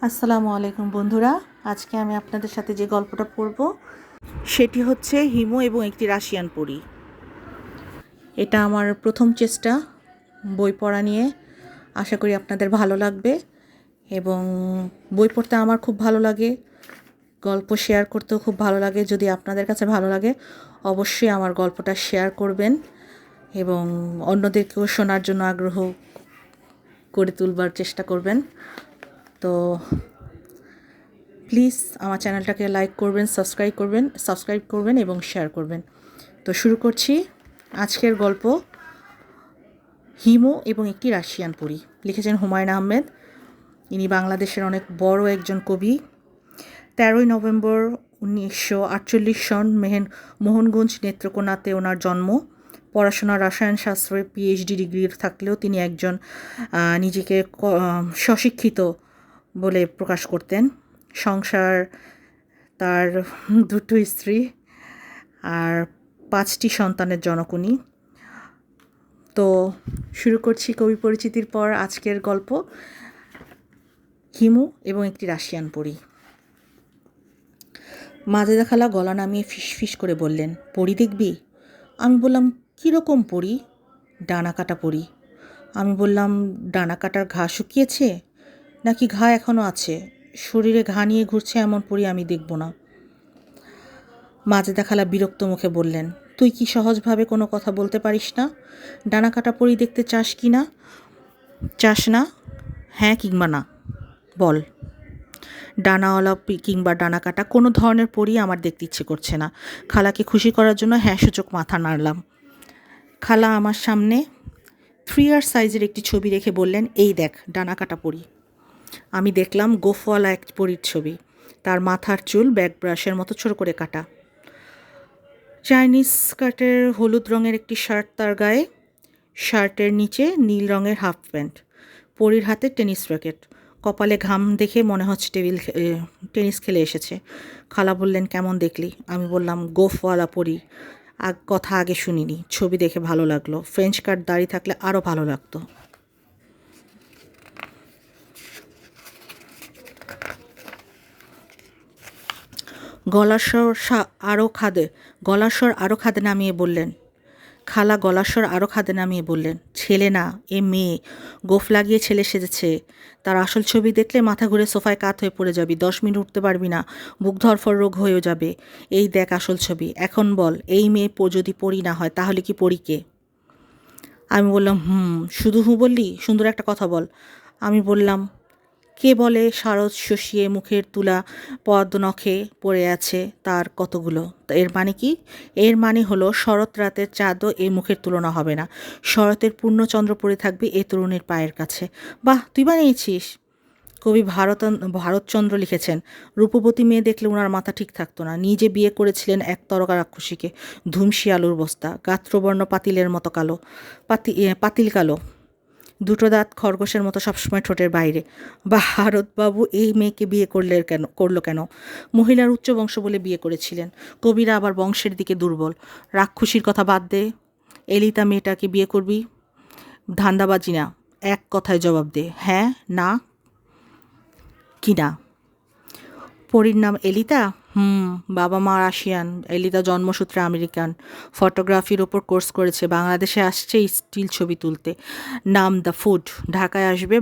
আসসালামু আলাইকুম বন্ধুরা, আজকে আমি আপনাদের সাথে যে গল্পটা পড়ব সেটি হচ্ছে হিমু এবং একটি রাশিয়ান পরী। এটা আমার প্রথম চেষ্টা বই পড়া নিয়ে। আশা করি আপনাদের ভালো লাগবে এবং বই পড়তে আমার খুব ভালো লাগে, গল্প শেয়ার করতেও খুব ভালো লাগে। যদি আপনাদের কাছে ভালো লাগে অবশ্যই আমার গল্পটা শেয়ার করবেন এবং অন্যদেরকেও শোনার জন্য আগ্রহ করে তুলবার চেষ্টা করবেন। তো প্লিজ আমার চ্যানেলটাকে লাইক করবেন, সাবস্ক্রাইব করবেন এবং শেয়ার করবেন। তো শুরু করছি আজকের গল্প, হিমু এবং একটি রাশিয়ান পরী। লিখেছেন হুমায়ুন আহমেদ। ইনি বাংলাদেশের অনেক বড় একজন কবি। 13ই নভেম্বর 1948 সন মোহনগঞ্জ নেত্রকোনাতে ওনার জন্ম। পড়াশোনা রসায়ন শাস্ত্রে পিএইচডি ডিগ্রি থাকলেও তিনি একজন নিজেকে স্বশিক্ষিত বলে প্রকাশ করতেন। সংসার, তার দুটো স্ত্রী আর 5টি সন্তানের জনক উনি। তো শুরু করছি কবি পরিচিতির পর আজকের গল্প, হিমু এবং একটি রাশিয়ান পরী। মাজেদা খালা গলা নামিয়ে ফিস করে বললেন, পরী দেখবি? আমি বললাম, কীরকম পরী? ডানা কাটা পরী। আমি বললাম, ডানা কাটার ঘা শুকিয়েছে নাকি ঘা এখনও আছে? শরীরে ঘা নিয়ে ঘুরছে এমন পরী আমি দেখব না। মাজেদা খালা বিরক্ত মুখে বললেন, তুই কি সহজভাবে কোনো কথা বলতে পারিস না? ডানা কাটা পরী দেখতে চাস কি না? চাস না? হ্যাঁ কিংবা না বল। ডানাওয়ালা কিংবা ডানা কাটা কোনো ধরনের পরী আমার দেখতে ইচ্ছে করছে না। খালাকে খুশি করার জন্য হ্যাঁ সূচক মাথা নাড়লাম। খালা আমার সামনে 3R সাইজের একটি ছবি রেখে বললেন, এই দেখ ডানা কাটা পরী। আমি দেখলাম গোফওয়ালা এক পরীর ছবি। তার মাথার চুল ব্যাক ব্রাশের মতো ছোট করে কাটা, চাইনিজ কাটের হলুদ রঙের একটি শার্ট তার গায়ে, শার্টের নিচে নীল রঙের হাফ প্যান্ট, পরীর হাতে টেনিস র্যাকেট। কপালে ঘাম দেখে মনে হচ্ছে টেনিস খেলে এসেছে। খালা বললেন, কেমন দেখলি? আমি বললাম, গোফওয়ালা পরী। কথা আগে শুনিনি, ছবি দেখে ভালো লাগলো। ফ্রেঞ্চ কাট দাড়ি থাকলে আরও ভালো লাগতো। গলার স্বর আরও খাদে নামিয়ে বললেন, খালা গলার স্বর আরও খাদে নামিয়ে বললেন, ছেলে না এ মেয়ে, গোফ লাগিয়ে ছেলে সেজেছে। তার আসল ছবি দেখলে মাথা ঘুরে সোফায় কাত হয়ে পড়ে যাবি, 10 মিনিট উঠতে পারবি না, বুক ধরফর রোগ হয়েও যাবে। এই দেখ আসল ছবি। এখন বল, এই মেয়ে যদি পরী না হয় তাহলে কি পরী কে? আমি বললাম, শুধু বললি? সুন্দর একটা কথা বল। আমি বললাম, কে বলে শারদ শশিয়ে মুখের তুলা পদ্মনখে পড়ে আছে তার কতগুলো? এর মানে কি? এর মানে হলো শরৎ রাতের চাঁদও এই মুখের তুলনা হবে না। শরতের পূর্ণচন্দ্র পড়ে থাকবে এ তরুণীর পায়ের কাছে। বাহ, তুই বানিয়েছিস! কবি ভারতচন্দ্র লিখেছেন, রূপবতী মেয়ে দেখলে ওনার মাথা ঠিক থাকতো না। নিজে বিয়ে করেছিলেন এক তরকা রাক্ষসীকে, ধুমসি আলুর বস্তা, গাত্রবর্ণ পাতিলের মতো কালো, পাতিল কালো, দুটো দাঁত খরগোশের মতো সবসময় ঠোঁটের বাইরে। ভারতবাবু এই মেয়েকে বিয়ে করলো কেন? মহিলার উচ্চ বংশ বলে বিয়ে করেছিলেন। কবিরা আবার বংশের দিকে দুর্বল। রাক্ষসীর কথা বাদ দে, এলিতা মেয়েটাকে বিয়ে করবি? ধান্দাবাজি না, এক কথায় জবাব দে, হ্যাঁ না কি না। পরীর নাম এলিতা? বাবা মা রাশিয়ান, এলিতা জন্মসূত্রে আমেরিকান। ফটোগ্রাফির ওপর কোর্স করেছে, বাংলাদেশে আসছে স্টিল ছবি তুলতে। নাম দ্য ফুড। ঢাকায় আসবে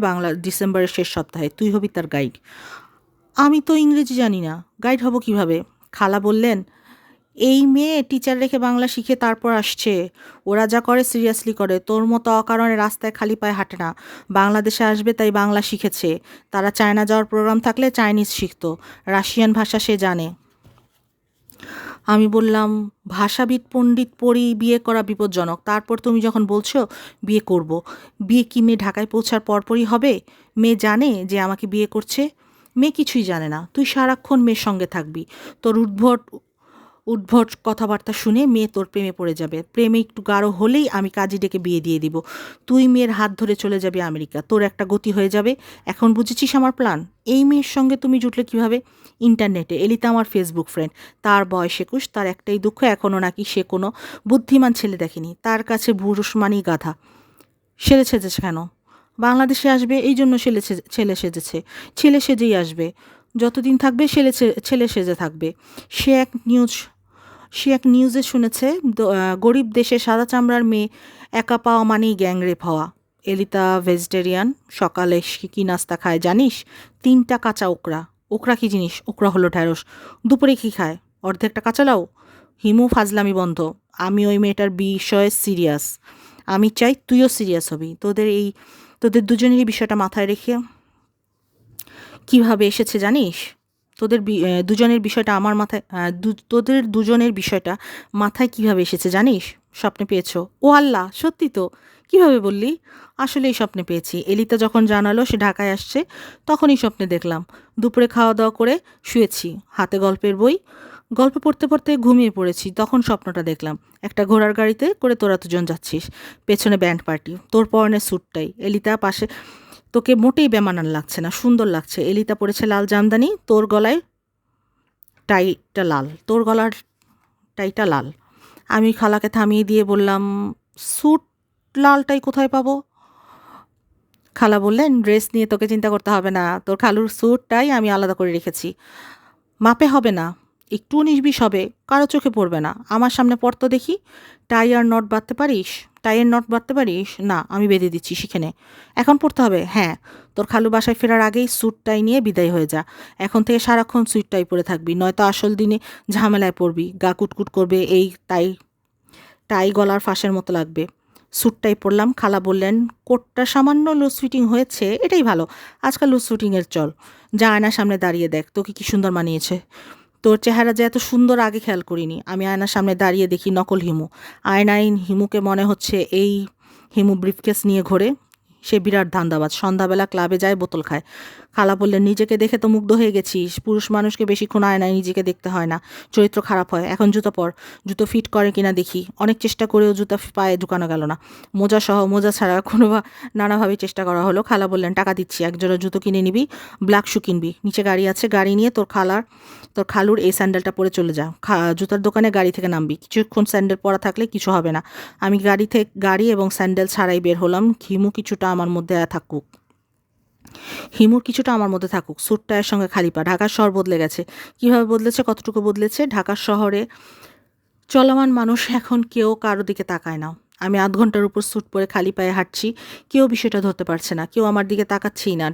ডিসেম্বরের শেষ সপ্তাহে, তুই হবি তার গাইড। আমি তো ইংরেজি জানি না, গাইড হব কিভাবে? খালা বললেন, এই মেয়ে টিচার রেখে বাংলা শিখে তারপর আসছে। ওরা যা করে সিরিয়াসলি করে, তোর মতো অকারণে রাস্তায় খালি পায়ে হাঁটে না। বাংলাদেশে আসবে তাই বাংলা শিখেছে। তারা চায়না যাওয়ার প্রোগ্রাম থাকলে চাইনিজ শিখতো, রাশিয়ান ভাষা সে জানে। আমি বললাম, ভাষাবিদ পণ্ডিত পড়ি বিয়ে করা বিপজ্জনক। তারপর তুমি যখন বলছো বিয়ে করব, বিয়ে কি মেয়ে ঢাকায় পৌঁছার পরপরই হবে? মেয়ে জানে যে আমাকে বিয়ে করছে? মেয়ে কিছুই জানে না। তুই সারাক্ষণ মেয়ের সঙ্গে থাকবি, তোর উদ্ভট কথাবার্তা শুনে মেয়ে তোর প্রেমে পড়ে যাবে। প্রেমে একটু গাঢ় হলেই আমি কাজী ডেকে বিয়ে দিয়ে দিব। তুই মেয়ের হাত ধরে চলে যাবি আমেরিকা, তোর একটা গতি হয়ে যাবে। এখন বুঝেছিস আমার প্ল্যান? এই মেয়ের সঙ্গে তুমি জুটলে কিভাবে? ইন্টারনেটে। এলিতা আমার ফেসবুক ফ্রেন্ড, তার বয়স 21, তার একটাই দুঃখ, এখনও নাকি সে কোনো বুদ্ধিমান ছেলে দেখেনি। তার কাছে পুরুষ মানেই গাধা। সেরেছে কেন? বাংলাদেশে আসবে এই জন্য ছেলে সেজেছে, ছেলে সেজেই আসবে, যতদিন থাকবে ছেলে সেজে থাকবে। সে এক নিউজ সে এক নিউজে শুনেছে গরিব দেশে সাদা চামড়ার মেয়ে একা পাওয়া মানেই গ্যাংরেপ হওয়া। এলিতা ভেজিটেরিয়ান, সকালে সে কী নাস্তা খায় জানিস? 3টা কাঁচা ওকরা। ওকরা কী জিনিস? ওকরা হলো ঢ্যাঁড়স। দুপুরে কী খায়? অর্ধেকটা কাঁচা লাউ। হিমু, ফাজলামি বন্ধ। আমি ওই মেয়েটার বিষয়ে সিরিয়াস। আমি চাই তুইও সিরিয়াস হবি। তোদের দুজনেরই বিষয়টা মাথায় রেখে কিভাবে এসেছে জানিস? দুজনের বিষয়টা আমার মাথায় তোদের দুজনের বিষয়টা মাথায় কিভাবে এসেছে জানিস? স্বপ্নে পেয়েছো? ও আল্লাহ, সত্যি তো? কিভাবে বললি? আসলেই স্বপ্নে পেয়েছি। এলিতা যখন জানালো সে ঢাকায় আসছে, তখনই স্বপ্নে দেখলাম। দুপুরে খাওয়া দাওয়া করে শুয়েছি, হাতে গল্পের বই। গল্প পড়তে পড়তে ঘুমিয়ে পড়েছি, তখন স্বপ্নটা দেখলাম। একটা ঘোড়ার গাড়িতে করে তোরা দুজন যাচ্ছিস, পেছনে ব্যান্ড পার্টি, তোর পরনে স্যুটটাই। এলিতা পাশে। তোকে মোটেই বেমানান লাগছে না, সুন্দর লাগছে। এলিতা পরেছে লাল জামদানি, তোর গলার টাইটা লাল। আমি খালাকে থামিয়ে দিয়ে বললাম, স্যুট লালটাই কোথায় পাবো? খালা বললেন, ড্রেস নিয়ে তোকে চিন্তা করতে হবে না, তোর খালুর স্যুটটাই আমি আলাদা করে রেখেছি। মাপে হবে না, একটু 19-20 হবে, কারো চোখে পড়বে না। আমার সামনে পড়তো দেখি। টাইয়ের নট বাঁধতে পারিস? না, আমি বেঁধে দিচ্ছি, শিখে নে। এখন পড়তে হবে? হ্যাঁ। তোর খালু বাসায় ফেরার আগেই স্যুট টাই নিয়ে বিদায় হয়ে যা। এখন থেকে সারাক্ষণ স্যুট টাই পরে থাকবি, নয়তো আসল দিনে ঝামেলায় পড়বি। গা কুটকুট করবে, এই টাই গলার ফাঁসের মতো লাগবে। স্যুটটাই পরলাম। খালা বললেন, কোটটা সামান্য লুজ ফিটিং হয়েছে, এটাই ভালো। আজকাল লুজ ফিটিংয়ের চল। যা আয়নার সামনে দাঁড়িয়ে দেখ তোকে কি সুন্দর মানিয়েছে। তোর চেহারা যে এত সুন্দর আগে খেয়াল করিনি। আমি আয়নার সামনে দাঁড়িয়ে দেখি নকল হিমু। আয়নায় হিমুকে মনে হচ্ছে এই হিমু ব্রিফকেস নিয়ে ঘোরে। সে বিরাট ধান্দাবাজ, সন্ধ্যাবেলা ক্লাবে যায়, বোতল খায়। খালা বললেন, নিজেকে দেখে তো মুগ্ধ হয়ে গেছিস। পুরুষ মানুষকে বেশিক্ষণ আয়নায় নিজেকে দেখতে হয় না, চরিত্র খারাপ হয়। এখন জুতো পর, জুতো ফিট করে কিনা দেখি। অনেক চেষ্টা করেও জুতা পায়ে ঢুকানো গেল না। মোজা ছাড়া নানাভাবে চেষ্টা করা হলো। খালা বললেন, টাকা দিচ্ছি, একজোড়া জুতো কিনে নিবি, ব্ল্যাক শু কিনবি। নিচে গাড়ি আছে, গাড়ি নিয়ে তোর খালুর এই স্যান্ডেলটা পরে চলে যা। জুতার দোকানে গাড়ি থেকে নামবি, কিছুক্ষণ স্যান্ডেল পরা থাকলে কিছু হবে না। আমি গাড়ি এবং স্যান্ডেল ছাড়াই বের হলাম। হিমুর কিছুটা আমার মধ্যে থাকুক। স্যুটটায়ের সঙ্গে খালি পা। ঢাকার শহর বদলে গেছে। কীভাবে বদলেছে, কতটুকু বদলেছে? ঢাকার শহরে চলমান মানুষ এখন কেউ কারো দিকে তাকায় না। আমি 8 ঘন্টার উপর স্যুট পরে খালি পায়ে হাঁটছি, কেউ বিষয়টা ধরতে পারছে না, কেউ আমার দিকে তাকাচ্ছেই না।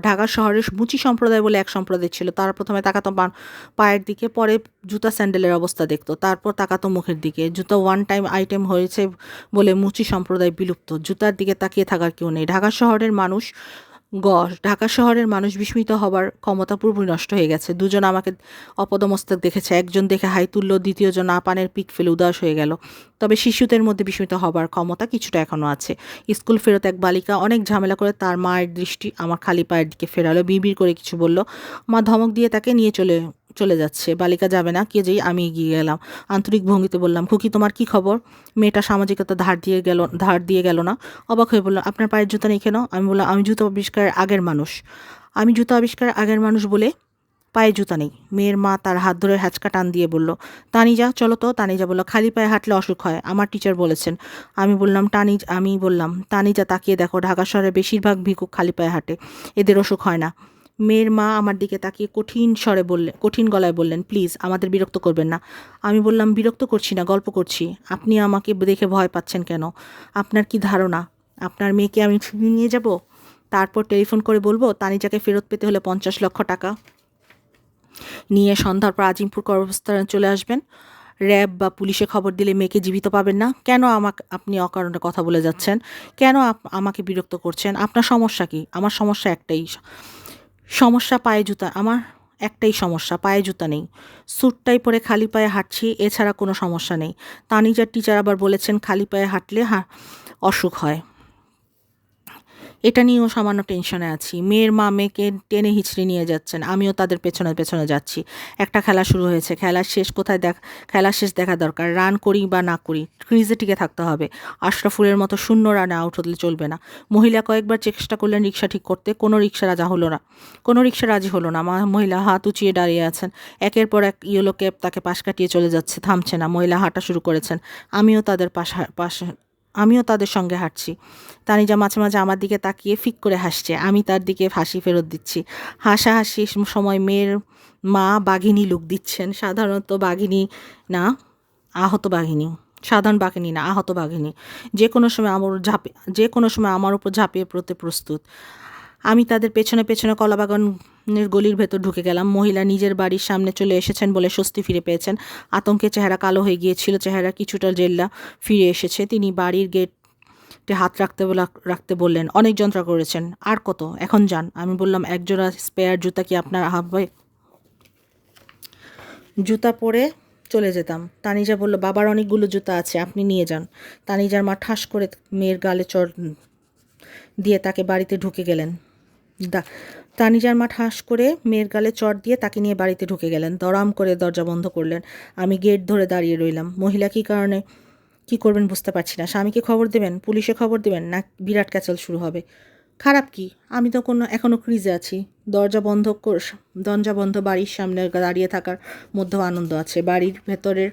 ঢাকা শহরের মুচি সম্প্রদায় বলে এক সম্প্রদায় ছিল। তারা প্রথমে তাকাতো পায়ের দিকে, পরে জুতা স্যান্ডেলের অবস্থা দেখতো, তারপর তাকাতো মুখের দিকে। জুতা ওয়ান টাইম আইটেম হয়েছে বলে মুচি সম্প্রদায় বিলুপ্ত। জুতার দিকে তাকিয়ে থাকার কেউ নেই। ঢাকা শহরের মানুষ বিস্মিত হবার ক্ষমতা পুরোপুরি নষ্ট হয়ে গেছে। দুজন আমাকে অপদমস্তক দেখেছে, একজন দেখে হাই তুলল, দ্বিতীয়জন আপানের পিক ফেলে উদাস হয়ে গেল। তবে শিশুদের মধ্যে বিস্মিত হবার ক্ষমতা কিছুটা এখনও আছে। স্কুল ফেরত এক বালিকা অনেক ঝামেলা করে তার মায়ের দৃষ্টি আমার খালি পায়ের দিকে ফেরালো। বিড়বিড় করে কিছু বলল। মা ধমক দিয়ে তাকে নিয়ে চলে যাচ্ছে। বালিকা যাবে না, কে যেই আমি এগিয়ে গেলাম। আন্তরিক ভঙ্গিতে বললাম, খুকি তোমার কি খবর? মেয়েটা সামাজিকতা ধার দিয়ে গেল না। অবাক হয়ে বলল, আপনার পায়ের জুতা নেই কেন? আমি বললাম, আমি জুতো আবিষ্কারের আগের মানুষ বলে পায়ে জুতা নেই। মেয়ের মা তার হাত ধরে হ্যাচকা টান দিয়ে বলল, তানিজা চলো তো। তানিজা বলল, খালি পায়ে হাঁটলে অসুখ হয়, আমার টিচার বলেছেন। আমি বললাম, তানিজা তাকিয়ে দেখো, ঢাকা শহরে বেশিরভাগ ভিক্ষুক খালি পায়ে হাঁটে, এদের অসুখ হয় না। মেয়ের মা আমার দিকে তাকিয়ে কঠিন গলায় বললেন, প্লিজ আমাদের বিরক্ত করবেন না। আমি বললাম, বিরক্ত করছি না, গল্প করছি। আপনি আমাকে দেখে ভয় পাচ্ছেন কেন? আপনার কি ধারণা আপনার মেয়েকে আমি ছিনিয়ে নিয়ে যাব, তারপর টেলিফোন করে বলবো তানিজাকে ফেরত পেতে হলে 50 লক্ষ টাকা নিয়ে সন্ধ্যার পর আজিমপুর কর্মস্থানে চলে আসবেন? র্যাব বা পুলিশে খবর দিলে মেয়েকে জীবিত পাবেন না। কেন আপনি অকারণে কথা বলে যাচ্ছেন? কেন আমাকে বিরক্ত করছেন? আপনার সমস্যা কি? আমার সমস্যা একটাই, আমার একটাই সমস্যা, পায়ে জুতা নেই। স্যুটটাই পরে খালি পায়ে হাঁটছি, এছাড়া কোনো সমস্যা নেই। তানিজার টিচার আবার বলেছেন খালি পায়ে হাঁটলে অসুখ হয়। এটা নিয়েও সামান্য টেনশনে আছি। মেয়ের মা মেয়েকে টেনে হিচড়ে নিয়ে যাচ্ছেন, আমিও তাদের পেছনে পেছনে যাচ্ছি। একটা খেলা শুরু হয়েছে, খেলার শেষ দেখা দরকার। রান করি বা না করি, ক্রিজে টিকে থাকতে হবে। আশরাফুলের মতো শূন্য রানে আউট হলে চলবে না। মহিলা কয়েকবার চেষ্টা করলেন রিক্সা ঠিক করতে, কোনো রিক্সা রাজি হলো না। মহিলা হাত উঁচিয়ে দাঁড়িয়ে আছেন। একের পর এক ইয়েলো ক্যাব তাকে পাশ কাটিয়ে চলে যাচ্ছে, থামছে না। মহিলা হাঁটা শুরু করেছেন, আমিও তাদের পাশে আমিও তাদের সঙ্গে হাঁটছি। তানিজা মাঝে মাঝে আমার দিকে তাকিয়ে ফিক করে হাসছে, আমি তার দিকে হাসি ফেরত দিচ্ছি। হাসাহাসি সময় মেয়ের মা বাঘিনী লুক দিচ্ছেন, সাধারণত বাঘিনী না, আহত বাঘিনী, সাধারণ বাঘিনী না, আহত বাঘিনী। যে কোনো সময় আমার উপর ঝাঁপিয়ে পড়তে প্রস্তুত। আমি তাদের পেছনে পেছনে কলাবাগানের গলির ভেতর ঢুকে গেলাম। মহিলা নিজের বাড়ির সামনে চলে এসেছেন বলে স্বস্তি ফিরে পেয়েছেন। আতঙ্কে চেহারা কালো হয়ে গিয়েছিল, চেহারা কিছুটা জেল্লা ফিরে এসেছে। তিনি বাড়ির গেটে হাত রাখতে বললেন, অনেক যন্ত্রণা করেছেন, আর কত, এখন যান। আমি বললাম, একজোড়া স্পেয়ার জুতা কি আপনার হবে? জুতা পরে চলে যেতাম। তানিজা বলল, বাবার অনেকগুলো জুতা আছে, আপনি নিয়ে যান। তানিজার মা ঠাস করে মেয়ের গালে চড় দিয়ে তাকে বাড়িতে ঢুকে গেলেন। তানিজার মা ঠাস করে মেয়ের গালে চড় দিয়ে তাকে নিয়ে বাড়িতে ঢুকে গেলেন। দরাম করে দরজা বন্ধ করলেন। আমি গেট ধরে দাঁড়িয়ে রইলাম। মহিলা কী কারণে কী করবেন বুঝতে পারছি না। স্বামীকে খবর দেবেন, পুলিশে খবর দেবেন, না বিরাট ক্যাচল শুরু হবে? খারাপ কি? আমি তো এখনও ক্রিজে আছি। দরজা বন্ধ বাড়ির সামনে দাঁড়িয়ে থাকার মধ্যেও আনন্দ আছে। বাড়ির ভেতরের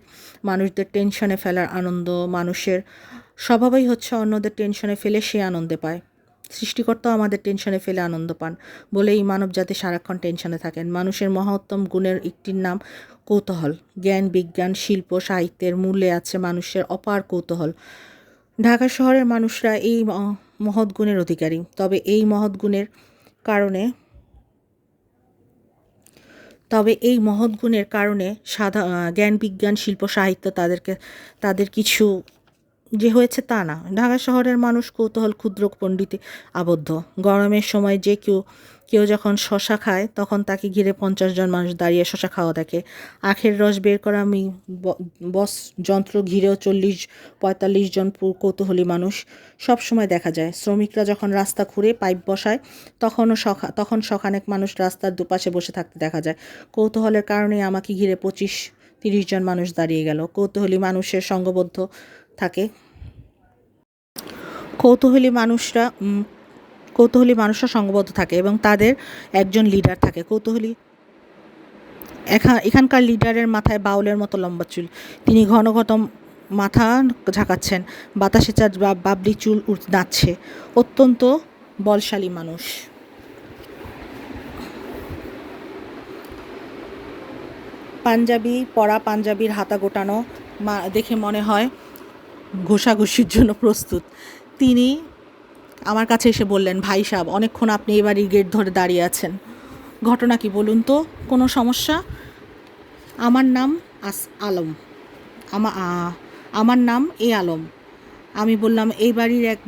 মানুষদের টেনশনে ফেলার আনন্দ। মানুষের স্বভাবই হচ্ছে অন্যদের টেনশনে ফেলে সে আনন্দে পায়। সৃষ্টিকর্তাও আমাদের টেনশনে ফেলে আনন্দ পান বলেই মানবজাতি সারাক্ষণ টেনশনে থাকেন। মানুষের মহত্তম গুণের একটির নাম কৌতূহল। জ্ঞান, বিজ্ঞান, শিল্প, সাহিত্যের মূল্যে আছে মানুষের অপার কৌতূহল। ঢাকা শহরের মানুষরা এই মহৎ গুণের অধিকারী। তবে এই মহৎ গুণের কারণে জ্ঞান, বিজ্ঞান, শিল্প, সাহিত্য তাদের কিছু যে হয়েছে তা না। ঢাকা শহরের মানুষ কৌতূহল ক্ষুদ্র পণ্ডিতে আবদ্ধ। গরমের সময় যে কেউ যখন শশা খায় তখন তাকে ঘিরে 50 জন মানুষ দাঁড়িয়ে শশা খাওয়া দেখে। আখের রস বের করা বস যন্ত্র ঘিরেও 40-45 জন কৌতূহলী মানুষ সব সময় দেখা যায়। শ্রমিকরা যখন রাস্তা খুঁড়ে পাইপ বসায় তখন শখানেক মানুষ রাস্তার দুপাশে বসে থাকতে দেখা যায়। কৌতূহলের কারণেই আমাকে ঘিরে 25-30 জন মানুষ দাঁড়িয়ে গেল। কৌতূহলী মানুষের সঙ্গবদ্ধ থাকে। কৌতূহলী মানুষরা সঙ্গবদ্ধ থাকে এবং তাদের একজন লিডার থাকে। এখানকার লিডারের মাথায় বাউলের মতো লম্বা চুল। তিনি ঘন ঘন মাথা ঝাঁকাচ্ছেন, বাতাসে চার বাবলি চুল নাচছে। অত্যন্ত বলশালী মানুষ। পাঞ্জাবি পরা, পাঞ্জাবির হাতা গোটানো দেখে মনে হয় ঘষাঘষির জন্য প্রস্তুত। তিনি আমার কাছে এসে বললেন, ভাই সাহেব, অনেকক্ষণ আপনি এই বাড়ির গেট ধরে দাঁড়িয়ে আছেন, ঘটনা কি বলুন তো? কোনো সমস্যা? আমার নাম আলম। আমার নাম আলম। আমি বললাম, এই বাড়ির এক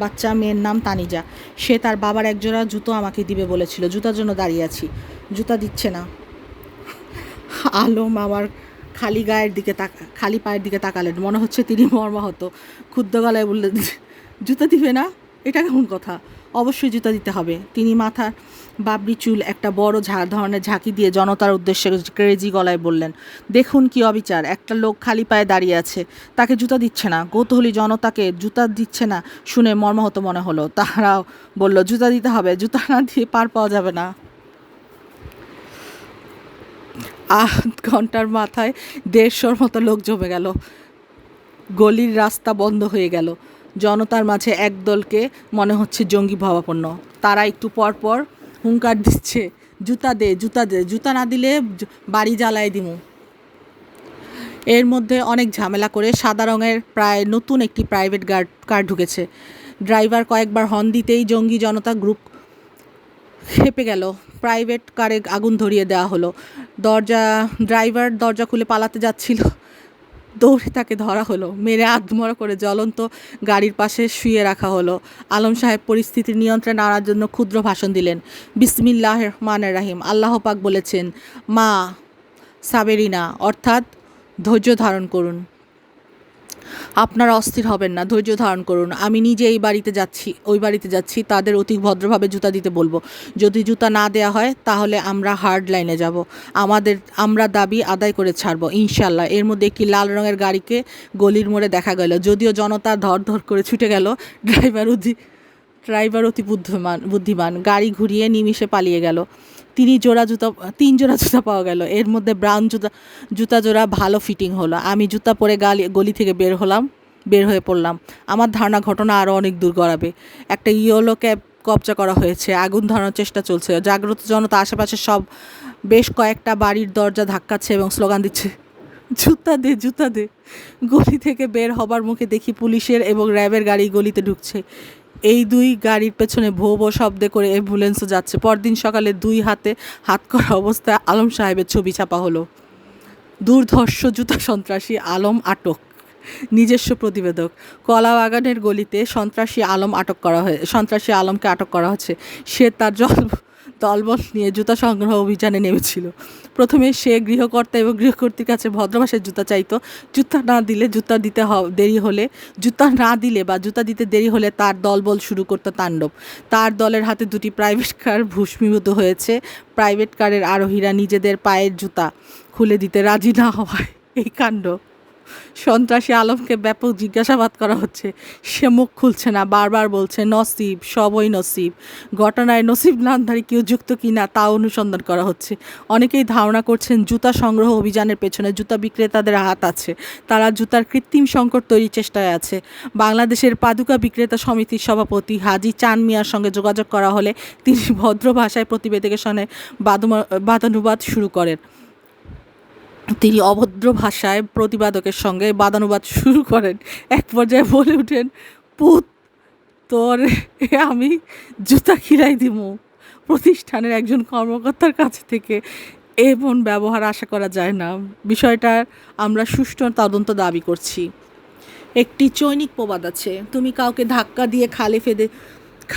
বাচ্চা মেয়ের নাম তানিজা। সে তার বাবার একজোড়া জুতো আমাকে দিবে বলেছিল। জুতার জন্য দাঁড়িয়ে আছি, জুতা দিচ্ছে না। আলম আমার খালি পায়ের দিকে তাকালেন। মনে হচ্ছে তিনি মর্মাহত। ক্ষুদ্র গলায় বললেন, জুতা দিবে না? এটা কেমন কথা? অবশ্যই জুতা দিতে হবে। তিনি মাথার বাবরি চুল একটা বড় ধরনের ঝাঁকি দিয়ে জনতার উদ্দেশ্যে ক্রেজি গলায় বললেন, দেখুন কি অবিচার! একটা লোক খালি পায়ে দাঁড়িয়ে আছে, তাকে জুতা দিচ্ছে না। কৌতূহলী জনতাকে জুতা দিচ্ছে না শুনে মর্মাহত মনে হলো। তারাও বলল, জুতা দিতে হবে, জুতা না দিয়ে পার পাওয়া যাবে না। আধ ঘন্টার মাথায় 150 মতো লোক জমে গেল। গলির রাস্তা বন্ধ হয়ে গেল। জনতার মাঝে একদলকে মনে হচ্ছে জঙ্গি ভাবাপন্ন। তারা একটু পর পর হুঙ্কার দিচ্ছে, জুতা দে, জুতা দে, জুতা না দিলে বাড়ি জ্বালায় দিমু। এর মধ্যে অনেক ঝামেলা করে সাদা রঙের প্রায় নতুন একটি প্রাইভেট কার ঢুকেছে। ড্রাইভার কয়েকবার হর্ন দিতেই জঙ্গি জনতা গ্রুপ খেপে গেল। প্রাইভেট কারে আগুন ধরিয়ে দেওয়া হলো। ড্রাইভার দরজা খুলে পালাতে যাচ্ছিল, দৌড়ে তাকে ধরা হলো, মেরে আধমরা করে জ্বলন্ত গাড়ির পাশে শুয়ে রাখা হলো। আলম সাহেব পরিস্থিতির নিয়ন্ত্রণে আনার জন্য ক্ষুদ্র ভাষণ দিলেন। বিসমিল্লাহির রহমানির রহিম। আল্লাহ পাক বলেছেন, মা সাবেরিনা, অর্থাৎ ধৈর্য ধারণ করুন। আপনারা অস্থির হবেন না, ধৈর্য ধারণ করুন। আমি নিজে ওই বাড়িতে যাচ্ছি, তাদের অতি ভদ্রভাবে জুতা দিতে বলবো। যদি জুতা না দেয়া হয় তাহলে আমরা হার্ড লাইনে যাব। আমরা দাবি আদায় করে ছাড়বো ইনশাল্লাহ। এর মধ্যে একটি লাল রঙের গাড়িকে গলির মোড়ে দেখা গেল। যদিও জনতা ধর করে ছুটে গেল, ড্রাইভার অতি বুদ্ধিমান, গাড়ি ঘুরিয়ে নিমিষে পালিয়ে গেল। 3 জোড়া জুতা পাওয়া গেল। এর মধ্যে ব্রাউন জুতা জোড়া ভালো ফিটিং হলো। আমি জুতা পরে গলি থেকে বের হলাম। বের হয়ে পড়লাম। আমার ধারণা ঘটনা আরও অনেক দূর গড়াবে। একটা ইয়েলো ক্যাব কবজা করা হয়েছে, আগুন ধরানোর চেষ্টা চলছে। জাগ্রত জনতা আশেপাশে সব বেশ কয়েকটা বাড়ির দরজা ধাক্কাচ্ছে এবং স্লোগান দিচ্ছে, জুতা দে, জুতা দে। গলি থেকে বের হবার মুখে দেখি পুলিশের এবং র্যাবের গাড়ি গলিতে ঢুকছে। এই দুই গাড়ির পেছনে ভো ভো শব্দে করে অ্যাম্বুলেন্সও যাচ্ছে। পরদিন সকালে দুই হাতে হাত করা অবস্থায় আলম সাহেবের ছবি ছাপা হলো। দুর্ধর্ষ জুতা সন্ত্রাসী আলম আটক। নিজস্ব প্রতিবেদক। কলাবাগানের গলিতে সন্ত্রাসী আলমকে আটক করা হচ্ছে। সে তার দলবল নিয়ে জুতা সংগ্রহ অভিযানে নেমেছিল। প্রথমে সে গৃহকর্তা এবং গৃহকর্ত্রীর কাছে ভদ্রভাষায় জুতা চাইতো। জুতা না দিলে জুতা দিতে দেরি হলে তার দলবল শুরু করতো তাণ্ডব। তার দলের হাতে দুটি প্রাইভেট কার ভূষ্মীভূত হয়েছে। প্রাইভেট কারের আরোহীরা নিজেদের পায়ের জুতা খুলে দিতে রাজি না হওয়ায় এই কাণ্ড। সন্ত্রাসী আলমকে ব্যাপক জিজ্ঞাসাবাদ করা হচ্ছে। সে মুখ খুলছে না, বারবার বলছে নসিব, সবই নসিব। ঘটনায় নসিব নামধারী কেউ যুক্ত কি না তা অনুসন্ধান করা হচ্ছে। অনেকেই ধারণা করছেন জুতা সংগ্রহ অভিযানের পেছনে জুতা বিক্রেতাদের হাত আছে। তারা জুতার কৃত্রিম সংকট তৈরির চেষ্টায় আছে। বাংলাদেশের পাদুকা বিক্রেতা সমিতির সভাপতি হাজী চান মিয়ার সঙ্গে যোগাযোগ করা হলে তিনি ভদ্র ভাষায় প্রতিবেদকের সঙ্গে বাদানুবাদ শুরু করেন। তিনি অভদ্র ভাষায় প্রতিবাদকের সঙ্গে বাদানুবাদ শুরু করেন। এক পর্যায়ে বলে ওঠেন, পুত তোর আমি জুতা খিলাই দিমু। প্রতিষ্ঠানের একজন কর্মকর্তার কাছ থেকে এমন ব্যবহার আশা করা যায় না। বিষয়টার আমরা সুষ্ঠু তদন্ত দাবি করছি। একটি চৈনিক প্রবাদ আছে, তুমি কাউকে ধাক্কা দিয়ে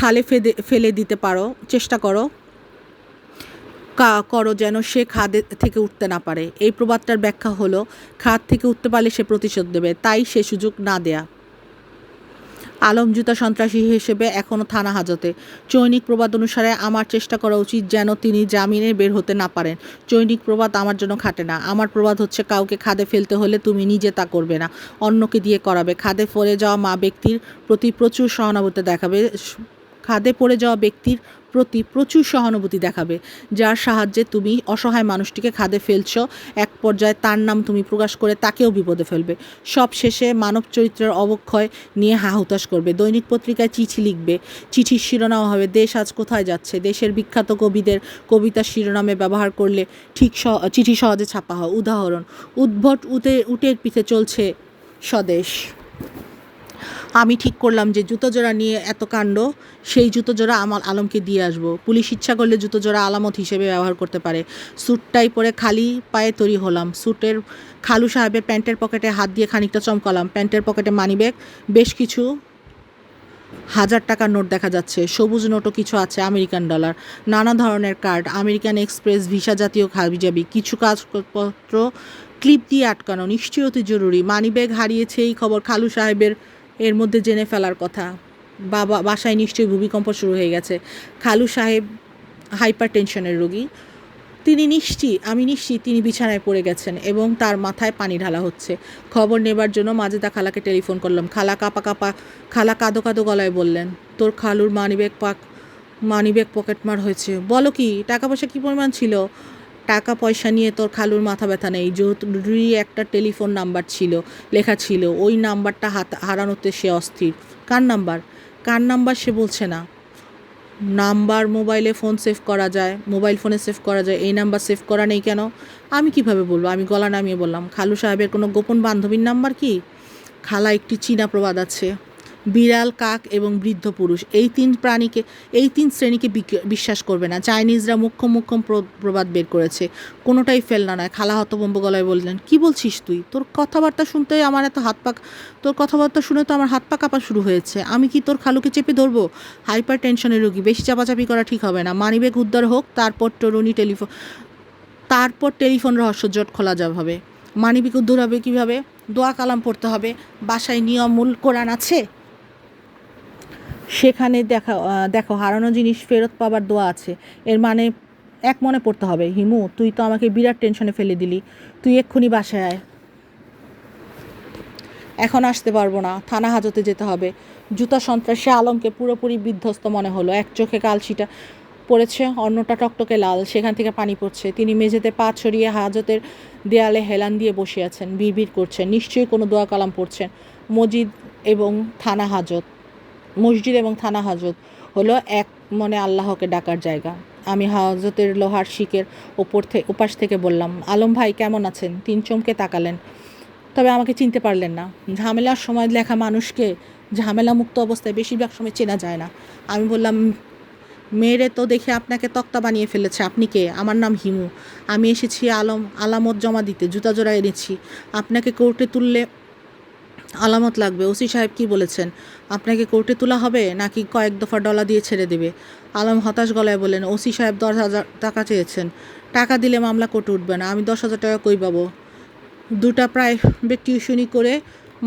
খালে ফেলে দিতে চেষ্টা করো যেন সে খাদে থেকে উঠতে না পারে। এই প্রবাদটার ব্যাখ্যা হলো, খাদ থেকে উঠতে পারলে সে প্রতিশোধ দেবে, তাই সে সুযোগ না দেয়া। আলম জুতা সন্ত্রাসী হিসেবে এখনও থানা হাজতে। চৈনিক প্রবাদ অনুসারে আমার চেষ্টা করা উচিত যেন তিনি জামিনে বের হতে না পারেন। চৈনিক প্রবাদ আমার জন্য খাটে না। আমার প্রবাদ হচ্ছে, কাউকে খাদে ফেলতে হলে তুমি নিজে তা করবে না, অন্যকে দিয়ে করাবে। খাদে পড়ে যাওয়া ব্যক্তির প্রতি প্রচুর সহানুভূতি দেখাবে, যার সাহায্যে তুমি অসহায় মানুষটিকে খাদে ফেলছো। এক পর্যায়ে তার নাম তুমি প্রকাশ করে তাকেও বিপদে ফেলবে। সব শেষে মানব চরিত্রের অবক্ষয় নিয়ে হাহুতাশ করবে। দৈনিক পত্রিকায় চিঠি লিখবে। চিঠির শিরোনাম হবে, দেশ আজ কোথায় যাচ্ছে। দেশের বিখ্যাত কবিদের কবিতার শিরোনামে ব্যবহার করলে চিঠি সহজে ছাপা হয়। উদাহরণ, উদ্ভট উটের পিঠে চলছে স্বদেশ। আমি ঠিক করলাম যে জুতো জোড়া নিয়ে এত কাণ্ড, সেই জুতো জোড়া আলমকে দিয়ে আসবো। পুলিশ ইচ্ছা করলে জুতো জোড়া আলামত হিসেবে ব্যবহার করতে পারে। স্যুটটাই পরে খালি পায়ে তৈরি হলাম। খালু সাহেবের প্যান্টের পকেটে হাত দিয়ে খানিকটা চমকালাম। প্যান্টের পকেটে মানিব্যাগ, বেশ কিছু 1000 টাকার নোট দেখা যাচ্ছে। সবুজ নোটও কিছু আছে, আমেরিকান ডলার, নানা ধরনের কার্ড, আমেরিকান এক্সপ্রেস, ভিসা জাতীয় হাবিজাবি, কিছু কাগজপত্র ক্লিপ দিয়ে আটকানো, নিশ্চয়ই অতি জরুরি। মানিব্যাগ হারিয়েছে এই খবর খালু সাহেবের এর মধ্যে জেনে ফেলার কথা। বাসায় নিশ্চয়ই ভূমিকম্প শুরু হয়ে গেছে। খালু সাহেব হাইপার টেনশনের রোগী। আমি নিশ্চিত তিনি বিছানায় পড়ে গেছেন এবং তার মাথায় পানি ঢালা হচ্ছে। খবর নেবার জন্য মাজেদা খালাকে টেলিফোন করলাম। খালা কাঁদো কাঁদো গলায় বললেন, তোর খালুর মানিব্যাগ পকেটমার হয়েছে। বলো কি? টাকা পয়সা কী পরিমাণ ছিল? টাকা পয়সা নিয়ে তোর খালুর মাথা ব্যথা নেই। জরুরি একটা টেলিফোন নাম্বার লেখা ছিল। ওই নাম্বারটা হারানোতে সে অস্থির। কার নাম্বার সে বলছে না। মোবাইল ফোনে সেভ করা যায়। এই নাম্বার সেভ করা নেই কেন? আমি কিভাবে বলবো? আমি গলা নামিয়ে বললাম, খালু সাহেবের কোনো গোপন বান্ধবীর নাম্বার কি? খালা, একটি চীনা প্রবাদ আছে, বিড়াল, কাক এবং বৃদ্ধ পুরুষ, এই তিন শ্রেণীকে বিশ্বাস করবে না। চাইনিজরা মুখ্যম প্রবাদ বের করেছে, কোনোটাই ফেলনা নয়। খালা হতভম্ব গলায় বললেন, কি বলছিস তুই? তোর কথাবার্তা শুনে তো আমার হাত পা কাঁপা শুরু হয়েছে। আমি কি তোর খালুকে চেপে ধরবো? হাইপার টেনশনের রোগী, বেশি চাপাচাপি করা ঠিক হবে না। মানিব্যাগ উদ্ধার হোক, তারপর টেলিফোন রহস্যজট খোলা হবে। মানিব্যাগ উদ্ধার হবে কীভাবে? দোয়া কালাম পড়তে হবে। বাসায় নিয়মুল কোরআন আছে, সেখানে দেখো হারানো জিনিস ফেরত পাবার দোয়া আছে। এর মানে এক মনে পড়তে হবে। হিমু, তুই তো আমাকে বিরাট টেনশনে ফেলে দিলি। তুই এক্ষুনি বাসায় আয়। এখন আসতে পারবো না, থানা হাজতে যেতে হবে। জুতা সন্ত্রাসী আলমকে পুরোপুরি বিধ্বস্ত মনে হলো। এক চোখে কালশিটা পড়েছে, অন্যটা টকটকে লাল, সেখান থেকে পানি পড়ছে। তিনি মেঝেতে পা ছড়িয়ে হাজতের দেয়ালে হেলান দিয়ে বসে আছেন, বিড়বিড় করছেন, নিশ্চয়ই কোনো দোয়া কালাম পড়ছেন। মসজিদ এবং থানা হাজত মসজিদ এবং থানা হাজত হলো এক মনে আল্লাহকে ডাকার জায়গা। আমি হাজতের লোহার শিকের ওপাশ থেকে বললাম, আলম ভাই কেমন আছেন? তিন চমকে তাকালেন, তবে আমাকে চিনতে পারলেন না। ঝামেলার সময় লেখা মানুষকে ঝামেলা মুক্ত অবস্থায় বেশিরভাগ সময় চেনা যায় না। আমি বললাম, মেয়েরে তো দেখে আপনাকে তক্তা বানিয়ে ফেলেছে। আপনি কে? আমার নাম হিমু। আমি এসেছি আলামত জমা দিতে, জুতা জোড়া এনেছি। আপনাকে কোর্টে তুললে আলামত লাগবে। ওসি সাহেব কি বলেছেন? আপনাকে কোর্টে তোলা হবে নাকি কয়েক দফা ডলা দিয়ে ছেড়ে দেবে? আলম হতাশ গলায় বলেন, ওসি সাহেব 10,000 টাকা চেয়েছেন। টাকা দিলে মামলা কোর্টে উঠবে না। আমি 10,000 টাকা কই পাবো? দুটা প্রাইভেট টিউশনি করে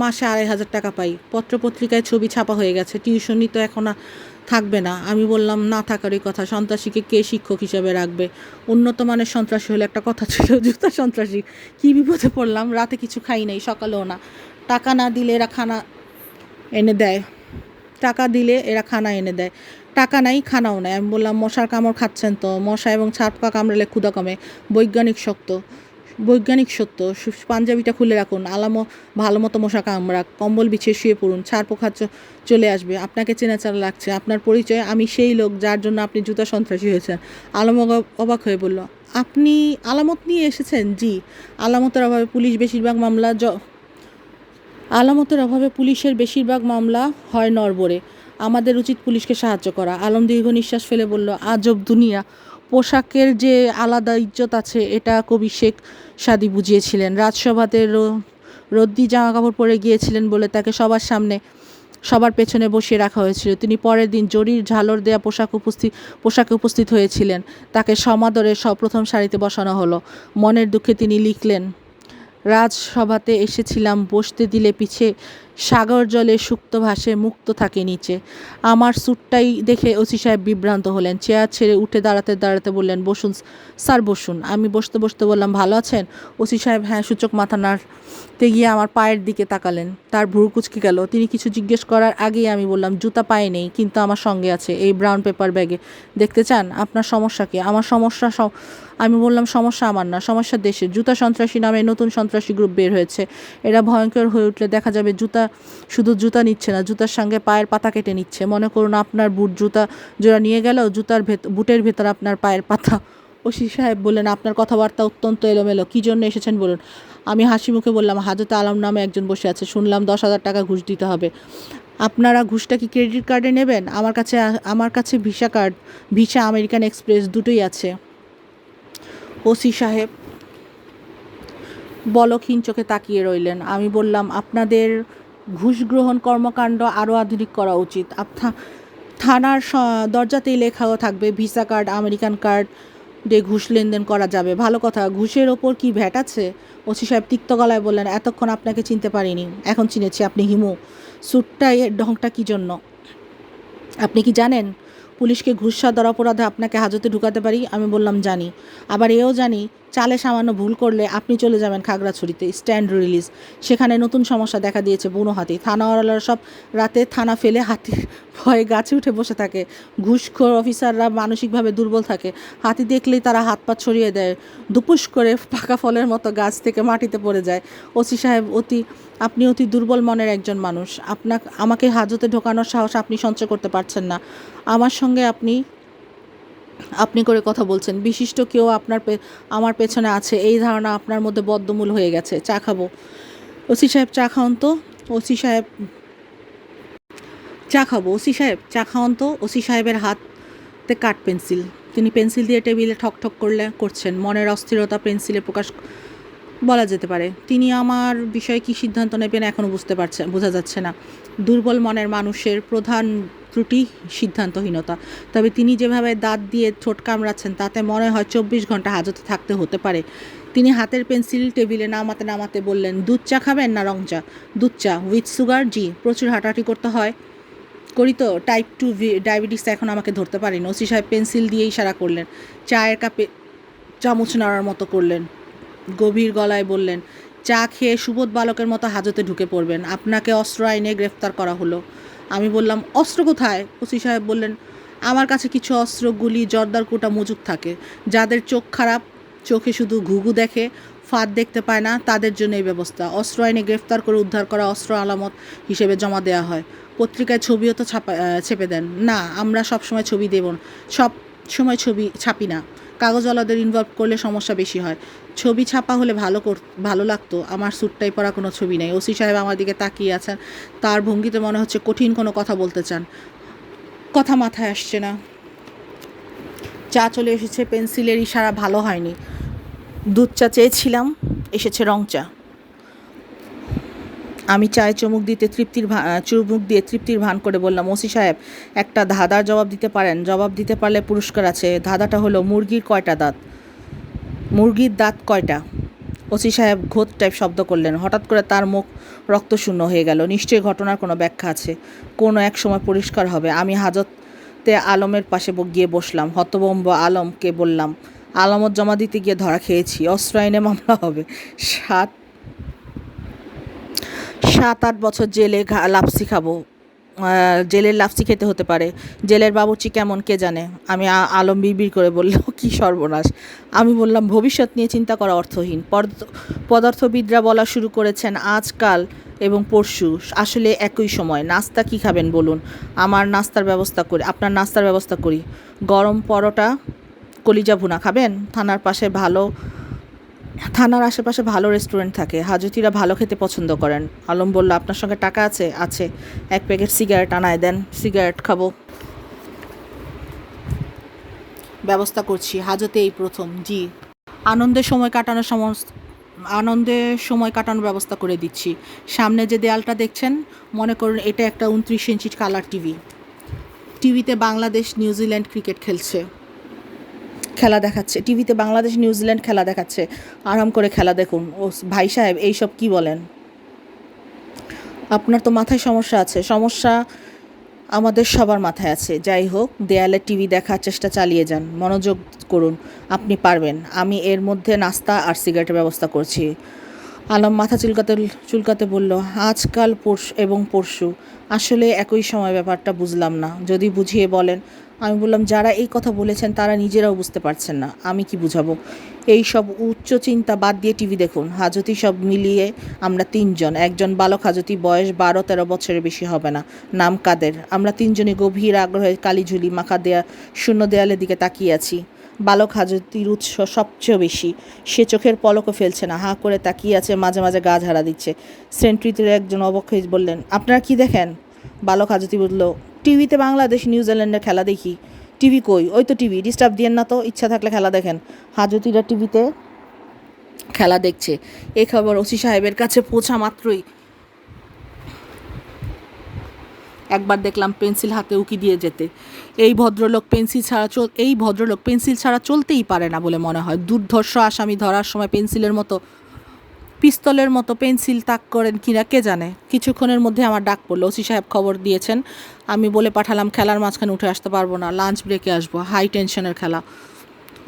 মাসে 2,500 টাকা পাই। পত্রপত্রিকায় ছবি ছাপা হয়ে গেছে। টিউশনি তো এখন থাকবে না। আমি বললাম, না থাকারই কথা। সন্ত্রাসীকে কে শিক্ষক হিসেবে রাখবে? উন্নত মানের সন্ত্রাসী হলে একটা কথা ছিল, জুতা সন্ত্রাসী। কী বিপদে পড়লাম! রাতে কিছু খাই নাই, সকালেও না। টাকা না দিলে এরা খানা এনে দেয়। টাকা দিলে এরা খানা এনে দেয়। টাকা নাই, খানাও নেয়। আমি বললাম, মশার কামড় খাচ্ছেন তো? মশা এবং ছারপোকা কামড়ালে ক্ষুধা কমে। বৈজ্ঞানিক সত্য। পাঞ্জাবিটা খুলে রাখুন, ভালো মতো মশা কামড়াক। কম্বল বিছিয়ে শুয়ে পড়ুন, ছারপোকা চলে আসবে। আপনাকে চেনা লাগছে। আপনার পরিচয়? আমি সেই লোক যার জন্য আপনি জুতা সন্ত্রাসী হয়েছেন। আলম অবাক হয়ে বলল, আপনি আলামত নিয়ে এসেছেন? জি। আলামতের অভাবে পুলিশের বেশিরভাগ মামলা হয় নড়বড়ে। আমাদের উচিত পুলিশকে সাহায্য করা। আলম দীর্ঘ নিঃশ্বাস ফেলে বলল, আজব দুনিয়া। পোশাকের যে আলাদা ইজ্জত আছে, এটা কবি শেখ সাদি বুঝিয়েছিলেন। রাজসভাতে রদ্দি জামা কাপড় পরে গিয়েছিলেন বলে তাকে সবার পেছনে বসিয়ে রাখা হয়েছিল। তিনি পরের দিন জরির ঝালর দেয়া পোশাকে উপস্থিত হয়েছিলেন। তাকে সমাদরে প্রথম সারিতে বসানো হলো। মনের দুঃখে তিনি লিখলেন, রাজসভাতে এসেছিলাম, বসতে দিলে পিছে সাগর জলে সুপ্ত ভাসে, মুক্ত থাকে নিচে। আমার স্যুটটাই দেখে ওসি সাহেব বিভ্রান্ত হলেন। চেয়ার ছেড়ে উঠে দাঁড়াতে বললেন, বসুন স্যার, বসুন। আমি বসতে বললাম, ভালো আছেন? ওসি সাহেব হ্যাঁ সূচক মাথা নাড়তে গিয়ে আমার পায়ের দিকে তাকালেন। তার ভ্রু কুঁচকে গেল। তিনি কিছু জিজ্ঞেস করার আগেই আমি বললাম, জুতা পায়ে নেই, কিন্তু আমার সঙ্গে আছে, এই ব্রাউন পেপার ব্যাগে। দেখতে চান? আপনার সমস্যা কি? আমি বললাম, সমস্যা আমার না, সমস্যা দেশের। জুতা সন্ত্রাসী নামে নতুন সন্ত্রাসী গ্রুপ বের হয়েছে। এরা ভয়ঙ্কর হয়ে উঠলে দেখা যাবে শুধু জুতা নিচ্ছে না, জুতার সঙ্গে পায়ের পাতা কেটে নিচ্ছে। মনে করুন আপনার জুতা জোড়া নিয়ে গেল, বুটের ভেতর আপনার পায়ের পাতা। ওসি সাহেব বললেন, আপনার কথাবার্তা অত্যন্ত এলোমেলো। কী জন্য এসেছেন বলুন। আমি হাসি মুখে বললাম, হাজতে আলম নামে একজন বসে আছে, শুনলাম 10,000 টাকা ঘুষ দিতে হবে। আপনারা ঘুষটা কি ক্রেডিট কার্ডে নেবেন? আমার কাছে ভিসা আমেরিকান এক্সপ্রেস দুটোই আছে। ওসি সাহেব বলকহীন চোখে তাকিয়ে রইলেন। আমি বললাম, আপনাদের ঘুষ গ্রহণ কর্মকাণ্ড আরও আধুনিক করা উচিত। থানার দরজাতেই লেখাও থাকবে, ভিসা কার্ড, আমেরিকান কার্ড দিয়ে ঘুষ লেনদেন করা যাবে। ভালো কথা। ঘুষের ওপর কি ভ্যাট আছে? ওসি সাহেব তিক্ত গলায় বললেন, এতক্ষণ আপনাকে চিনতে পারিনি, এখন চিনেছি। আপনি হিমু। স্যুটটা এর ঢংটা কী জন্য? আপনি কি জানেন পুলিশকে ঘুষ দেওয়ার অপরাধে আপনাকে হাজতে ঢুকাতে পারি? আমি বললাম, জানি। আবার এও জানি, চালে সামান্য ভুল করলে আপনি চলে যাবেন খাগড়াছড়িতে, স্ট্যান্ড রিলিজ। সেখানে নতুন সমস্যা দেখা দিয়েছে, বুনো হাতি। থানাওয়ালারা সব রাতে থানা ফেলে হাতির ভয়ে গাছে উঠে বসে থাকে। ঘুষখোর অফিসাররা মানসিকভাবে দুর্বল থাকে। হাতি দেখলেই তারা হাত পা ছড়িয়ে দেয়, দুপুস করে পাকা ফলের মতো গাছ থেকে মাটিতে পড়ে যায়। ওসি সাহেব, আপনি অতি দুর্বল মনের একজন মানুষ। আমাকে হাজতে ঢোকানোর সাহস আপনি সঞ্চয় করতে পারছেন না। আমার সঙ্গে আপনি করে কথা বলছেন। বিশিষ্ট কেউ আমার পেছনে আছে, এই ধারণা আপনার মধ্যে বদ্ধমূল হয়ে গেছে। চা খাবো? ওসি সাহেব চা খাওয়ান তো। ওসি সাহেব চা খাবো। ওসি সাহেব চা খাওয়ান তো। ওসি সাহেবের হাতে কাঠ পেন্সিল। তিনি পেন্সিল দিয়ে টেবিলে ঠক করছেন। মনের অস্থিরতা পেন্সিলে প্রকাশ বলা যেতে পারে। তিনি আমার বিষয়ে কী সিদ্ধান্ত নেবেন এখনও বোঝা যাচ্ছে না। দুর্বল মনের মানুষের প্রধান ত্রুটি সিদ্ধান্তহীনতা। তবে তিনি যেভাবে দাঁত দিয়ে ঠোঁট কামড়াচ্ছেন, তাতে মনে হয় 24 ঘন্টা হাজতে থাকতে হতে পারে। তিনি হাতের পেন্সিল টেবিলে নামাতে বললেন, দুধ চা খাবেন না রং চা? দুধ চা। With sugar? জি। প্রচুর হাঁটাহাঁটি করি তো, টাইপ 2 ডায়াবেটিস এখন আমাকে ধরতে পারেন। ওসি সাহেব পেন্সিল দিয়ে ইশারা করলেন। চায়ের কাপে চামচ নাড়ার মতো করলেন। গভীর গলায় বললেন, চা খেয়ে সুবোধ বালকের মতো হাজতে ঢুকে পড়বেন। আপনাকে অস্ত্র আইনে গ্রেফতার করা হলো। আমি বললাম, অস্ত্র কোথায়? ওসি সাহেব বললেন, আমার কাছে কিছু অস্ত্র, গুলি, জর্দার কোটা মজুদ থাকে। যাদের চোখ খারাপ, চোখে শুধু ঘুঘু দেখে, ফাঁদ দেখতে পায় না, তাদের জন্য এই ব্যবস্থা। অস্ত্র আইনে গ্রেফতার করে উদ্ধার করা অস্ত্র আলামত হিসেবে জমা দেওয়া হয়। পত্রিকায় ছবিও তো ছেপে দেন না, আমরা সব সময় ছবি দেব না, সব সময় ছবি ছাপি না। কাগজওয়ালাদের ইনভলভ করলে সমস্যা বেশি হয়। ছবি ছাপা হলে ভালো লাগতো। আমার স্যুটটাই পরা কোনো ছবি নেই। ওসি সাহেব আমার দিকে তাকিয়ে আছেন, তার ভঙ্গিতে মনে হচ্ছে কঠিন কোনো কথা বলতে চান, কথা মাথায় আসছে না। চা চলে এসেছে, পেন্সিলের ইশারা ভালো হয়নি। দুধ চা চেয়েছিলাম, এসেছে রং চা। আমি চায়ে চুমুক দিয়ে তৃপ্তির ভান করে বললাম, ওসি সাহেব একটা ধাঁধার জবাব দিতে পারেন? জবাব দিতে পারলে পুরস্কার আছে। ধাঁধাটা হলো, মুরগির কয়টা দাঁত? মুরগির দাঁত কয়টা? ওসি সাহেব ঘোত টাইপ শব্দ করলেন। হঠাৎ করে তার মুখ রক্তশূন্য হয়ে গেল। নিশ্চয়ই ঘটনার কোনো ব্যাখ্যা আছে, কোনো এক সময় পরিষ্কার হবে। আমি হাজতে আলমের পাশে গিয়ে বসলাম। হতভম্ব আলমকে বললাম, আলামত জমা দিতে গিয়ে ধরা খেয়েছি, অস্ত্র আইনে মামলা হবে। 7-8 বছর জেলে লাপসি খাবো। জেলের লাপসি খেতে হতে পারে। জেলের বাবুর্চি কেমন কে জানে। আমি আলম বিড়বিড় করে বলল, কি সর্বনাশ। আমি বললাম, ভবিষ্যৎ নিয়ে চিন্তা করা অর্থহীন। পদার্থবিদরা বলা শুরু করেছেন আজকাল এবং পরশু আসলে একই সময়। নাস্তা কি খাবেন বলুন? আপনার নাস্তার ব্যবস্থা করি। গরম পরোটা, কলিজা ভুনা খাবেন? থানার আশেপাশে ভালো রেস্টুরেন্ট থাকে, হাজতিরা ভালো খেতে পছন্দ করেন। আলম বলল, আপনার সঙ্গে টাকা আছে? আছে। 1 প্যাকেট সিগারেট আনায় দেন, সিগারেট খাবো। ব্যবস্থা করছি, হাজতে এই প্রথম। জি। আনন্দের সময় কাটানোর ব্যবস্থা করে দিচ্ছি। সামনে যে দেয়ালটা দেখছেন, মনে করুন এটা একটা 29 ইঞ্চির কালার টিভি। টিভিতে বাংলাদেশ নিউজিল্যান্ড ক্রিকেট খেলা দেখাচ্ছে। টিভিতে বাংলাদেশ নিউজিল্যান্ড খেলা দেখাচ্ছে। আরাম করে খেলা দেখুন। ও ভাই সাহেব, এইসব কি বলেন? আপনার তো মাথায় সমস্যা আছে। সমস্যা আমাদের সবার মাথায় আছে। যাই হোক, দেয়ালে টিভি দেখার চেষ্টা চালিয়ে যান, মনোযোগ করুন, আপনি পারবেন। আমি এর মধ্যে নাস্তা আর সিগারেটের ব্যবস্থা করছি। আলম মাথা চুলকাতে বলল, আজকাল পরশু আসলে একই সময়, ব্যাপারটা বুঝলাম না, যদি বুঝিয়ে বলেন। আমি বললাম, যারা এই কথা বলেছেন তারা নিজেরাও বুঝতে পারছেন না, আমি কি বুঝাবো? এই সব উচ্চ চিন্তা বাদ দিয়ে টিভি দেখুন। হাজতি সব মিলিয়ে আমরা 3 জন। একজন বালক হাজতি, বয়স 12-13 বছরের বেশি হবে না, নাম কাদের। আমরা 3 জনই গভীর আগ্রহে কালিঝুলি মাখা শূন্য দেয়ালের দিকে তাকিয়ে আছি। বালক হাজতির উৎস সবচেয়ে বেশি। সে চোখের পলকও ফেলছে না, হাঁ করে তাকিয়ে আছে, মাঝে মাঝে গা ঝাড়া দিচ্ছে। সেন্ট্রিতে একজন অবাক হয়ে বললেন, আপনারা কি দেখেন? বালক হাজতি বলল, টিভিতে বাংলাদেশ নিউজিল্যান্ডের খেলা দেখি। টিভি কই? ওই তো টিভি, ডিস্টার্ব দিয়েন না তো, ইচ্ছা থাকলে খেলা দেখেন। হাজতিরা টিভিতে খেলা দেখছে। এই খবর ওসি সাহেবের কাছে পৌঁছা মাত্রই একবার দেখলাম পেন্সিল হাতে উকি দিয়ে যেতে। এই ভদ্রলোক পেন্সিল ছাড়া চলতেই পারে না বলে মনে হয়। দুর্ধর্ষ আসামি ধরার সময় পিস্তলের মতো পেন্সিল তাক করেন কিনা কে জানে। কিছুক্ষণের মধ্যে আমার ডাক পড়লো। ওসি সাহেব খবর দিয়েছেন। আমি বলে পাঠালাম, খেলার মাঝখানে উঠে আসতে পারবো না, লাঞ্চ ব্রেকে আসবো, হাই টেনশনের খেলা।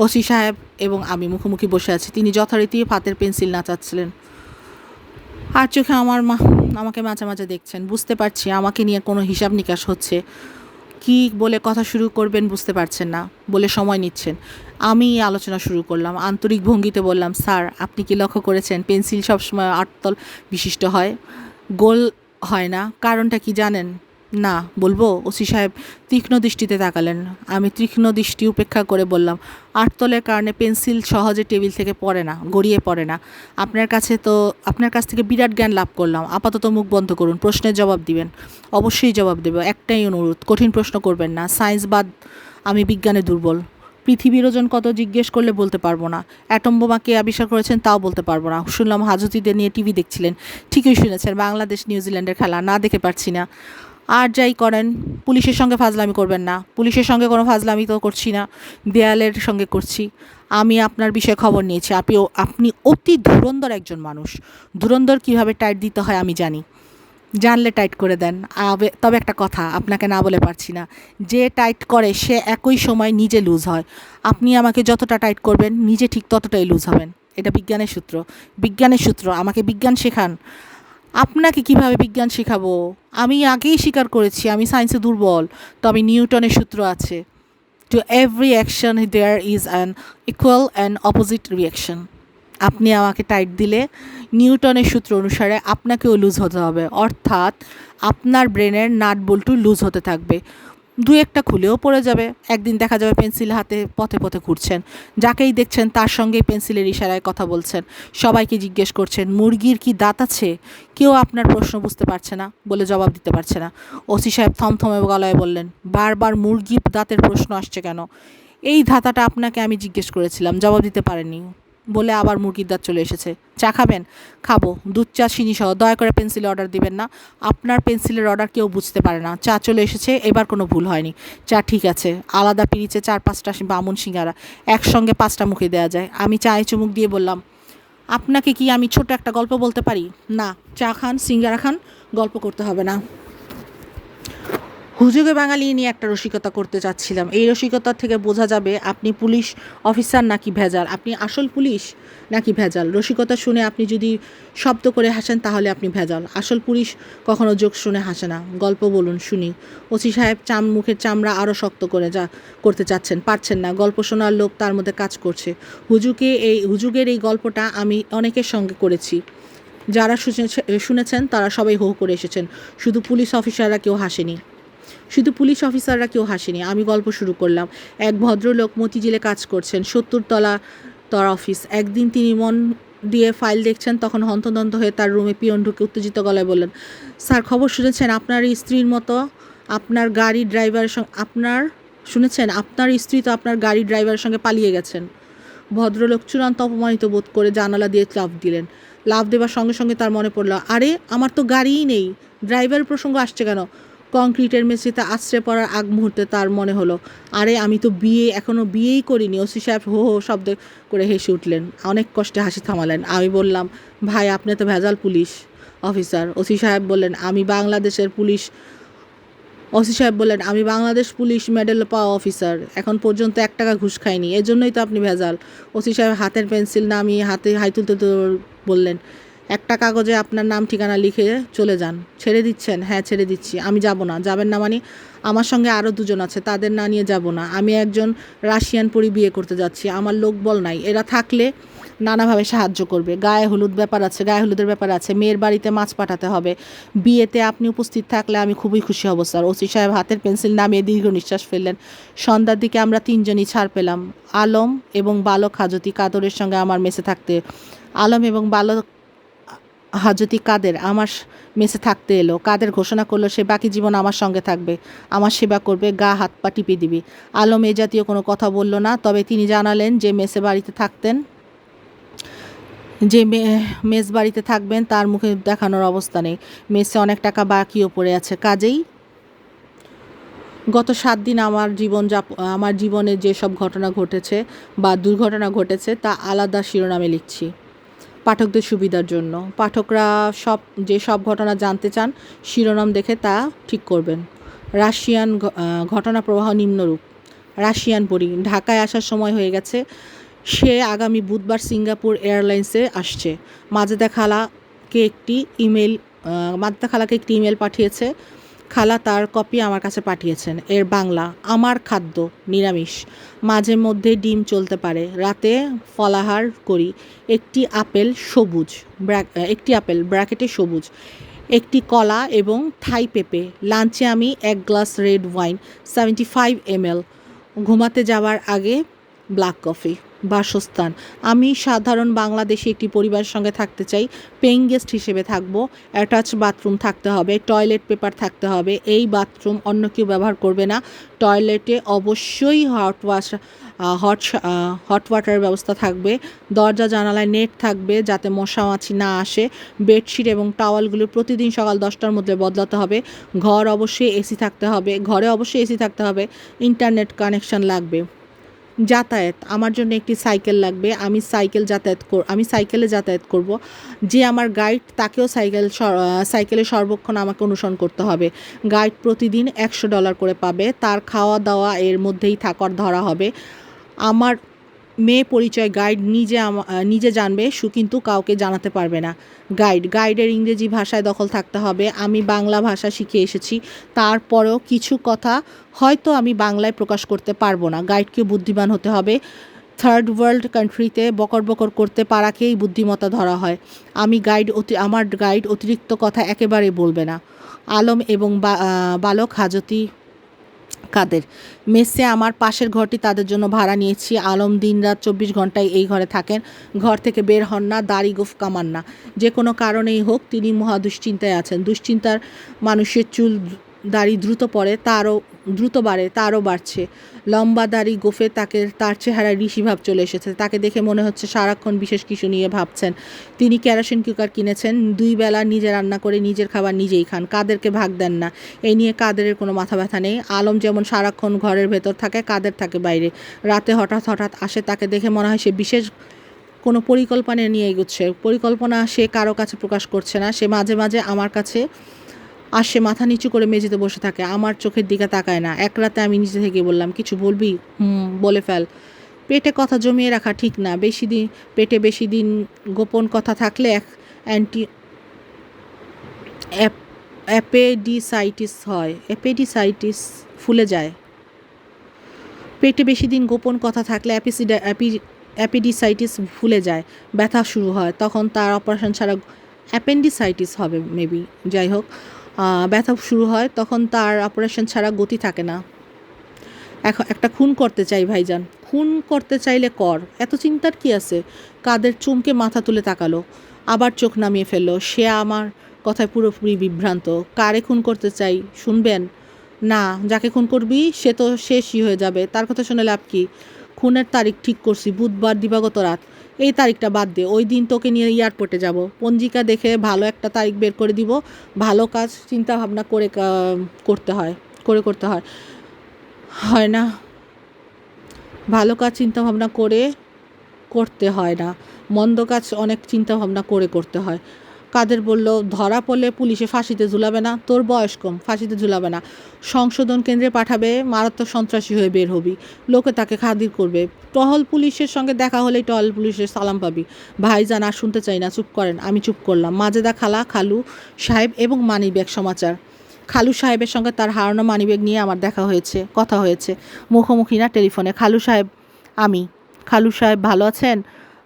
ওসি সাহেব এবং আমি মুখোমুখি বসে আছি। তিনি যথারীতি হাতের পেন্সিল নাচাচ্ছিলেন, আর চোখে আমাকে মাঝে মাঝে দেখছেন। বুঝতে পারছি আমাকে নিয়ে কোনো হিসাব নিকাশ হচ্ছে। কি বলে কথা শুরু করবেন বুঝতে পারছেন না, বলে সময় নিচ্ছেন। আমি আলোচনা শুরু করলাম, আন্তরিক ভঙ্গিতে বললাম, স্যার আপনি কি লক্ষ্য করেছেন পেন্সিল সবসময় 8 তল বিশিষ্ট হয়, গোল হয় না? কারণটা কি জানেন? না। বলবো? ওসি সাহেব তীক্ষ্ণ দৃষ্টিতে তাকালেন। আমি তীক্ষ্ণ দৃষ্টি উপেক্ষা করে বললাম, 8 তলের কারণে পেন্সিল সহজে টেবিল থেকে গড়িয়ে পড়ে না। আপনার কাছ থেকে বিরাট জ্ঞান লাভ করলাম। আপাতত মুখ বন্ধ করুন, প্রশ্নের জবাব দিবেন। অবশ্যই জবাব দেব, একটাই অনুরোধ, কঠিন প্রশ্ন করবেন না। সায়েন্স বাদ আমি বিজ্ঞানে দুর্বল। পৃথিবীর ওজন কত জিজ্ঞেস করলে বলতে পারবো না। অ্যাটম বোমা কে আবিষ্কার করেছেন তাও বলতে পারবো না। শুনলাম হাজতিদের নিয়ে টিভি দেখছিলেন। ঠিকই শুনেছেন, বাংলাদেশ নিউজিল্যান্ডের খেলা, না দেখে পারছি না। আর যাই করেন, পুলিশের সঙ্গে ফাজলামি করবেন না। পুলিশের সঙ্গে কোনো ফাজলামি তো করছি না, দেয়ালের সঙ্গে করছি। আমি আপনার বিষয়ে খবর নিয়েছি। আপনি অতি ধুরন্ধর একজন মানুষ। ধুরন্ধর কীভাবে টাইট দিতে হয় আমি জানি, জানলে টাইট করে দেন। তবে একটা কথা আপনাকে না বলে পারছি না, যে টাইট করে সে একই সময় নিজে লুজ হয়। আপনি আমাকে যতটা টাইট করবেন নিজে ঠিক ততটাই লুজ হবেন। এটা বিজ্ঞানের সূত্র। আমাকে বিজ্ঞান শেখান। আপনাকে কিভাবে বিজ্ঞান শেখাবো? আমি আগেই স্বীকার করেছি আমি সায়েন্সে দুর্বল। তবে নিউটনের সূত্র আছে, to every action there is an equal and opposite reaction. আপনি আমাকে টাইট দিলে নিউটনের সূত্র অনুসারে আপনাকেও লুজ হতে হবে, অর্থাৎ আপনার ব্রেনের নাট বল্টু লুজ হতে থাকবে। দু একটা খুলেও পড়ে যাবে। একদিন দেখা যাবে পেন্সিল হাতে পথে পথে ঘুরছেন, যাকেই দেখছেন তার সঙ্গেই পেন্সিলের ইশারায় কথা বলছেন, সবাইকে জিজ্ঞেস করছেন মুরগির কি দাঁত আছে, কেউ আপনার প্রশ্ন বুঝতে পারছে না বলে জবাব দিতে পারছে না। ওসি সাহেব থমথমে গলায় বললেন, বারবার মুরগির দাঁতের প্রশ্ন আসছে কেন? এই ধাঁধাটা আপনাকে আমি জিজ্ঞেস করেছিলাম, জবাব দিতে পারেননি বলে আবার মুরগির দাঁত চলে এসেছে। চা খাবেন? খাবো, দুধ চা চিনি সহ। দয়া করে পেন্সিলের অর্ডার দিবেন না, আপনার পেন্সিলের অর্ডার কেউ বুঝতে পারে না। চা চলে এসেছে, এবার কোনো ভুল হয়নি। চা ঠিক আছে, আলাদা পিরিচে 4-5টা বামুন সিঙ্গারা, একসঙ্গে 5টা মুখে দেওয়া যায়। আমি চায়ে চুমুক দিয়ে বললাম, আপনাকে কি আমি ছোট একটা গল্প বলতে পারি? না, চা খান, সিঙ্গারা খান, গল্প করতে হবে না। হুজুগে বাঙালি নিয়ে একটা রসিকতা করতে চাচ্ছিলাম। এই রসিকতার থেকে বোঝা যাবে আপনি পুলিশ অফিসার নাকি ভেজাল, আপনি আসল পুলিশ নাকি ভেজাল। রসিকতা শুনে আপনি যদি শব্দ করে হাসেন তাহলে আপনি ভেজাল। আসল পুলিশ কখনো জোক শুনে হাসে না। গল্প বলুন শুনি। ওসি সাহেব মুখের চামড়া আরও শক্ত করে করতে চাচ্ছেন, পারছেন না। গল্প শোনার লোভ তার মধ্যে কাজ করছে। হুজুগের এই গল্পটা আমি অনেকের সঙ্গে করেছি। যারা শুনেছেন তারা সবাই হো করে এসেছেন, শুধু পুলিশ অফিসাররা কেউ হাসেনি। আমি গল্প শুরু করলাম। এক ভদ্রলোক মতিঝিলে কাজ করছেন, 70 তলা তার অফিস। একদিন তিনি মন দিয়ে ফাইল দেখছেন, তখন হন্তদন্ত হয়ে তার রুমে পিয়ন ঢুকে উত্তেজিত গলায় বললেন, স্যার খবর শুনেছেন? আপনার স্ত্রীর মতো আপনার গাড়ির ড্রাইভারের সঙ্গে আপনার স্ত্রী তো আপনার গাড়ির ড্রাইভারের সঙ্গে পালিয়ে গেছেন। ভদ্রলোক চূড়ান্ত অপমানিত বোধ করে জানালা দিয়ে লাফ দিলেন। লাফ দেবার সঙ্গে সঙ্গে তার মনে পড়ল, আরে আমার তো গাড়িই নেই, ড্রাইভারের প্রসঙ্গ আসছে কেন? কংক্রিটের মেঝেতে আছড়ে পড়ার আগ মুহূর্তে তার মনে হলো, আরে আমি তো এখনও বিয়েই করিনি। ওসি সাহেব হো হো শব্দ করে হেসে উঠলেন, অনেক কষ্টে হাসি থামালেন। আমি বললাম, ভাই আপনি তো ভেজাল পুলিশ অফিসার। ওসি সাহেব বললেন, আমি বাংলাদেশ পুলিশ মেডেল পাওয়া অফিসার, এখন পর্যন্ত 1 টাকা ঘুষ খাইনি, এজন্যই তো আপনি ভেজাল। ওসি সাহেব হাতের পেন্সিল নামিয়ে হাই তুলতে বললেন, একটা কাগজে আপনার নাম ঠিকানা লিখে চলে যান। ছেড়ে দিচ্ছেন? হ্যাঁ ছেড়ে দিচ্ছি। আমি যাব না। যাবেন না মানে? আমার সঙ্গে আরও 2জন আছে, তাদের না নিয়ে যাব না। আমি একজন রাশিয়ান পরি বিয়ে করতে যাচ্ছি, আমার লোকবল নাই। এরা থাকলে নানাভাবে সাহায্য করবে। গায়ে হলুদের ব্যাপার আছে, মেয়ের বাড়িতে মাছ পাঠাতে হবে। বিয়েতে আপনি উপস্থিত থাকলে আমি খুবই খুশি হব স্যার। ওসি সাহেব হাতের পেন্সিল নামিয়ে দীর্ঘ নিঃশ্বাস ফেললেন। সন্ধ্যার দিকে আমরা 3জনই ছাড় পেলাম। আলম এবং বালক হাজতি কাদরের সঙ্গে আমার মেসে থাকতে হাজতি কাদের আমার মেসে থাকতে এলো। কাদের ঘোষণা করলো সে বাকি জীবন আমার সঙ্গে থাকবে, আমার সেবা করবে, গা হাত পা টিপে দিবে। আলম এ জাতীয় কোনো কথা বলল না, তবে তিনি জানালেন যে মেস বাড়িতে থাকবেন তার মুখে দেখানোর অবস্থা নেই। মেসে অনেক টাকা বাকিও পড়ে আছে। কাজেই গত 7 দিন আমার জীবনে যেসব ঘটনা ঘটেছে বা দুর্ঘটনা ঘটেছে তা আলাদা শিরোনামে লিখছি পাঠকদের সুবিধার জন্য। পাঠকরা যেসব ঘটনা জানতে চান শিরোনাম দেখে তা ঠিক করবেন। ঘটনা প্রবাহ নিম্নরূপ। রাশিয়ান পরি ঢাকায় আসার সময় হয়ে গেছে। সে আগামী বুধবার সিঙ্গাপুর এয়ারলাইন্সে আসছে। মাজেদা খালাকে একটি ইমেল পাঠিয়েছে। খালা তার কপি আমার কাছে পাঠিয়েছেন। এর বাংলা, আমার খাদ্য নিরামিষ, মাঝে মধ্যে ডিম চলতে পারে, রাতে ফলাহার করি একটি আপেল ব্র্যাকেটে সবুজ, একটি কলা এবং থাই পেঁপে। লাঞ্চে আমি 1 গ্লাস রেড ওয়াইন 75 ml। ঘুমাতে যাওয়ার আগে ব্ল্যাক কফি। বাসস্থান, আমি সাধারণ বাংলাদেশি একটি পরিবারের সঙ্গে থাকতে চাই। পেইং গেস্ট হিসেবে থাকব। অ্যাটাচ বাথরুম থাকতে হবে, টয়লেট পেপার থাকতে হবে। এই বাথরুম অন্য কেউ ব্যবহার করবে না। টয়লেটে অবশ্যই হট ওয়াটারের ব্যবস্থা থাকবে। দরজা জানালায় নেট থাকবে যাতে মশা মাছি না আসে। বেডশিট এবং টাওয়ালগুলো প্রতিদিন সকাল 10টার মধ্যে বদলাতে হবে। ঘরে অবশ্যই এসি থাকতে হবে। ইন্টারনেট কানেকশন লাগবে। যাতায়াত, আমার জন্য একটি সাইকেল লাগবে। আমি সাইকেলে যাতায়াত করব। যে আমার গাইড তাকেও সাইকেলে সর্বক্ষণ আমাকে অনুসরণ করতে হবে। গাইড প্রতিদিন $100 করে পাবে। তার খাওয়া দাওয়া এর মধ্যেই ধরা হবে। আমার মেয়ে পরিচয় গাইড নিজে জানবে, কিন্তু কাউকে জানাতে পারবে না। গাইডের ইংরেজি ভাষায় দখল থাকতে হবে। আমি বাংলা ভাষা শিখে এসেছি, তারপরেও কিছু কথা হয়তো আমি বাংলায় প্রকাশ করতে পারবো না। গাইডকে বুদ্ধিমান হতে হবে। থার্ড ওয়ার্ল্ড কান্ট্রিতে বকর বকর করতে পারাকেই বুদ্ধিমত্তা ধরা হয়। আমার গাইড অতিরিক্ত কথা একেবারেই বলবে না। আলম এবং বালক হাজতি কাদের। মেসে আমার পাশের ঘরটি তাদের জন্য ভাড়া নিয়েছি। আলম দিনরাত 24 ঘন্টায় এই ঘরে থাকেন, ঘর থেকে বের হন না, দাড়ি গোঁফ কামান না। যে কোনো কারণেই হোক তিনি মহা দুশ্চিন্তায় আছেন। দুশ্চিন্তার মানুষের চুল দাড়ি দ্রুত বাড়ে, তারও বাড়ছে। লম্বা দাড়ি গোঁফে তার চেহারায় ঋষিভাব চলে এসেছে। তাকে দেখে মনে হচ্ছে সারাক্ষণ বিশেষ কিছু নিয়ে ভাবছেন। তিনি কেরোসিন কুকার কিনেছেন, 2 বেলা নিজে রান্না করে নিজের খাবার নিজেই খান, কাদেরকে ভাগ দেন না। এই নিয়ে কাদেরের কোনো মাথা ব্যথা নেই। আলম যেমন সারাক্ষণ ঘরের ভেতর থাকে, কাদের থাকে বাইরে। রাতে হঠাৎ আসে, তাকে দেখে মনে হয় সে বিশেষ কোনো পরিকল্পনা নিয়ে এগোচ্ছে। পরিকল্পনা সে কারো কাছে প্রকাশ করছে না। সে মাঝে মাঝে আমার কাছে আসে, মাথা নিচু করে মেঝেতে বসে থাকে, আমার চোখের দিকে তাকায় না। এক রাতে আমি নিজে থেকে বললাম, কিছু বলবি? বলে ফেল। পেটে কথা জমিয়ে রাখা ঠিক না। পেটে বেশি দিন গোপন কথা থাকলে অ্যান্টি অ্যাপেডিসাইটিস হয়। অ্যাপেডিসাইটিস ফুলে যায়। পেটে বেশি দিন গোপন কথা থাকলে অ্যাপেডিসাইটিস ফুলে যায়, ব্যথা শুরু হয়। তখন তার অপারেশন ছাড়া অ্যাপেন্ডিসাইটিস হবে মেবি, যাই হোক, ব্যথা শুরু হয়। তখন তার অপারেশন ছাড়া গতি থাকে না। এখন একটা খুন করতে চাই ভাইজান। খুন করতে চাইলে কর, এত চিন্তার কি আছে? কাদের চমকে মাথা তুলে তাকালো, আবার চোখ নামিয়ে ফেললো। সে আমার কথায় পুরোপুরি বিভ্রান্ত। কারে খুন করতে চাই শুনবেন? না, যাকে খুন করবি সে তো শেষই হয়ে যাবে, তার কথা শুনে লাভ কি? খুনের তারিখ ঠিক করছি, বুধবার দিবাগত রাত। এই তারিখটা বাদ দে, ওই দিন তোকে নিয়ে এয়ারপোর্টে যাব। পঞ্জিকা দেখে ভালো একটা তারিখ বের করে দিব। ভালো কাজ চিন্তা ভাবনা করে করতে হয় না। ভালো কাজ চিন্তা ভাবনা করে করতে হয় না, মন্দ কাজ অনেক চিন্তা ভাবনা করে করতে হয়। কাদের বলল, ধরা পড়লে পুলিশে ফাঁসিতে ঝুলাবে না, তোর বয়স কম, ফাঁসিতে ঝুলাবে না, সংশোধন কেন্দ্রে পাঠাবে, মারাত্মক সন্ত্রাসী হয়ে বের হবি, লোকে তাকে খাতির করবে। টহল পুলিশের সঙ্গে দেখা হলেই টহল পুলিশের সালাম পাবি। ভাইজান আর শুনতে চাই না, চুপ করেন। আমি চুপ করলাম। মাজেদা খালা, খালু সাহেব এবং মানিব্যাগ সমাচার। খালু সাহেবের সঙ্গে তার হারানো মানিব্যাগ নিয়ে আমার কথা হয়েছে, মুখোমুখি না, টেলিফোনে। খালু সাহেব ভালো আছেন?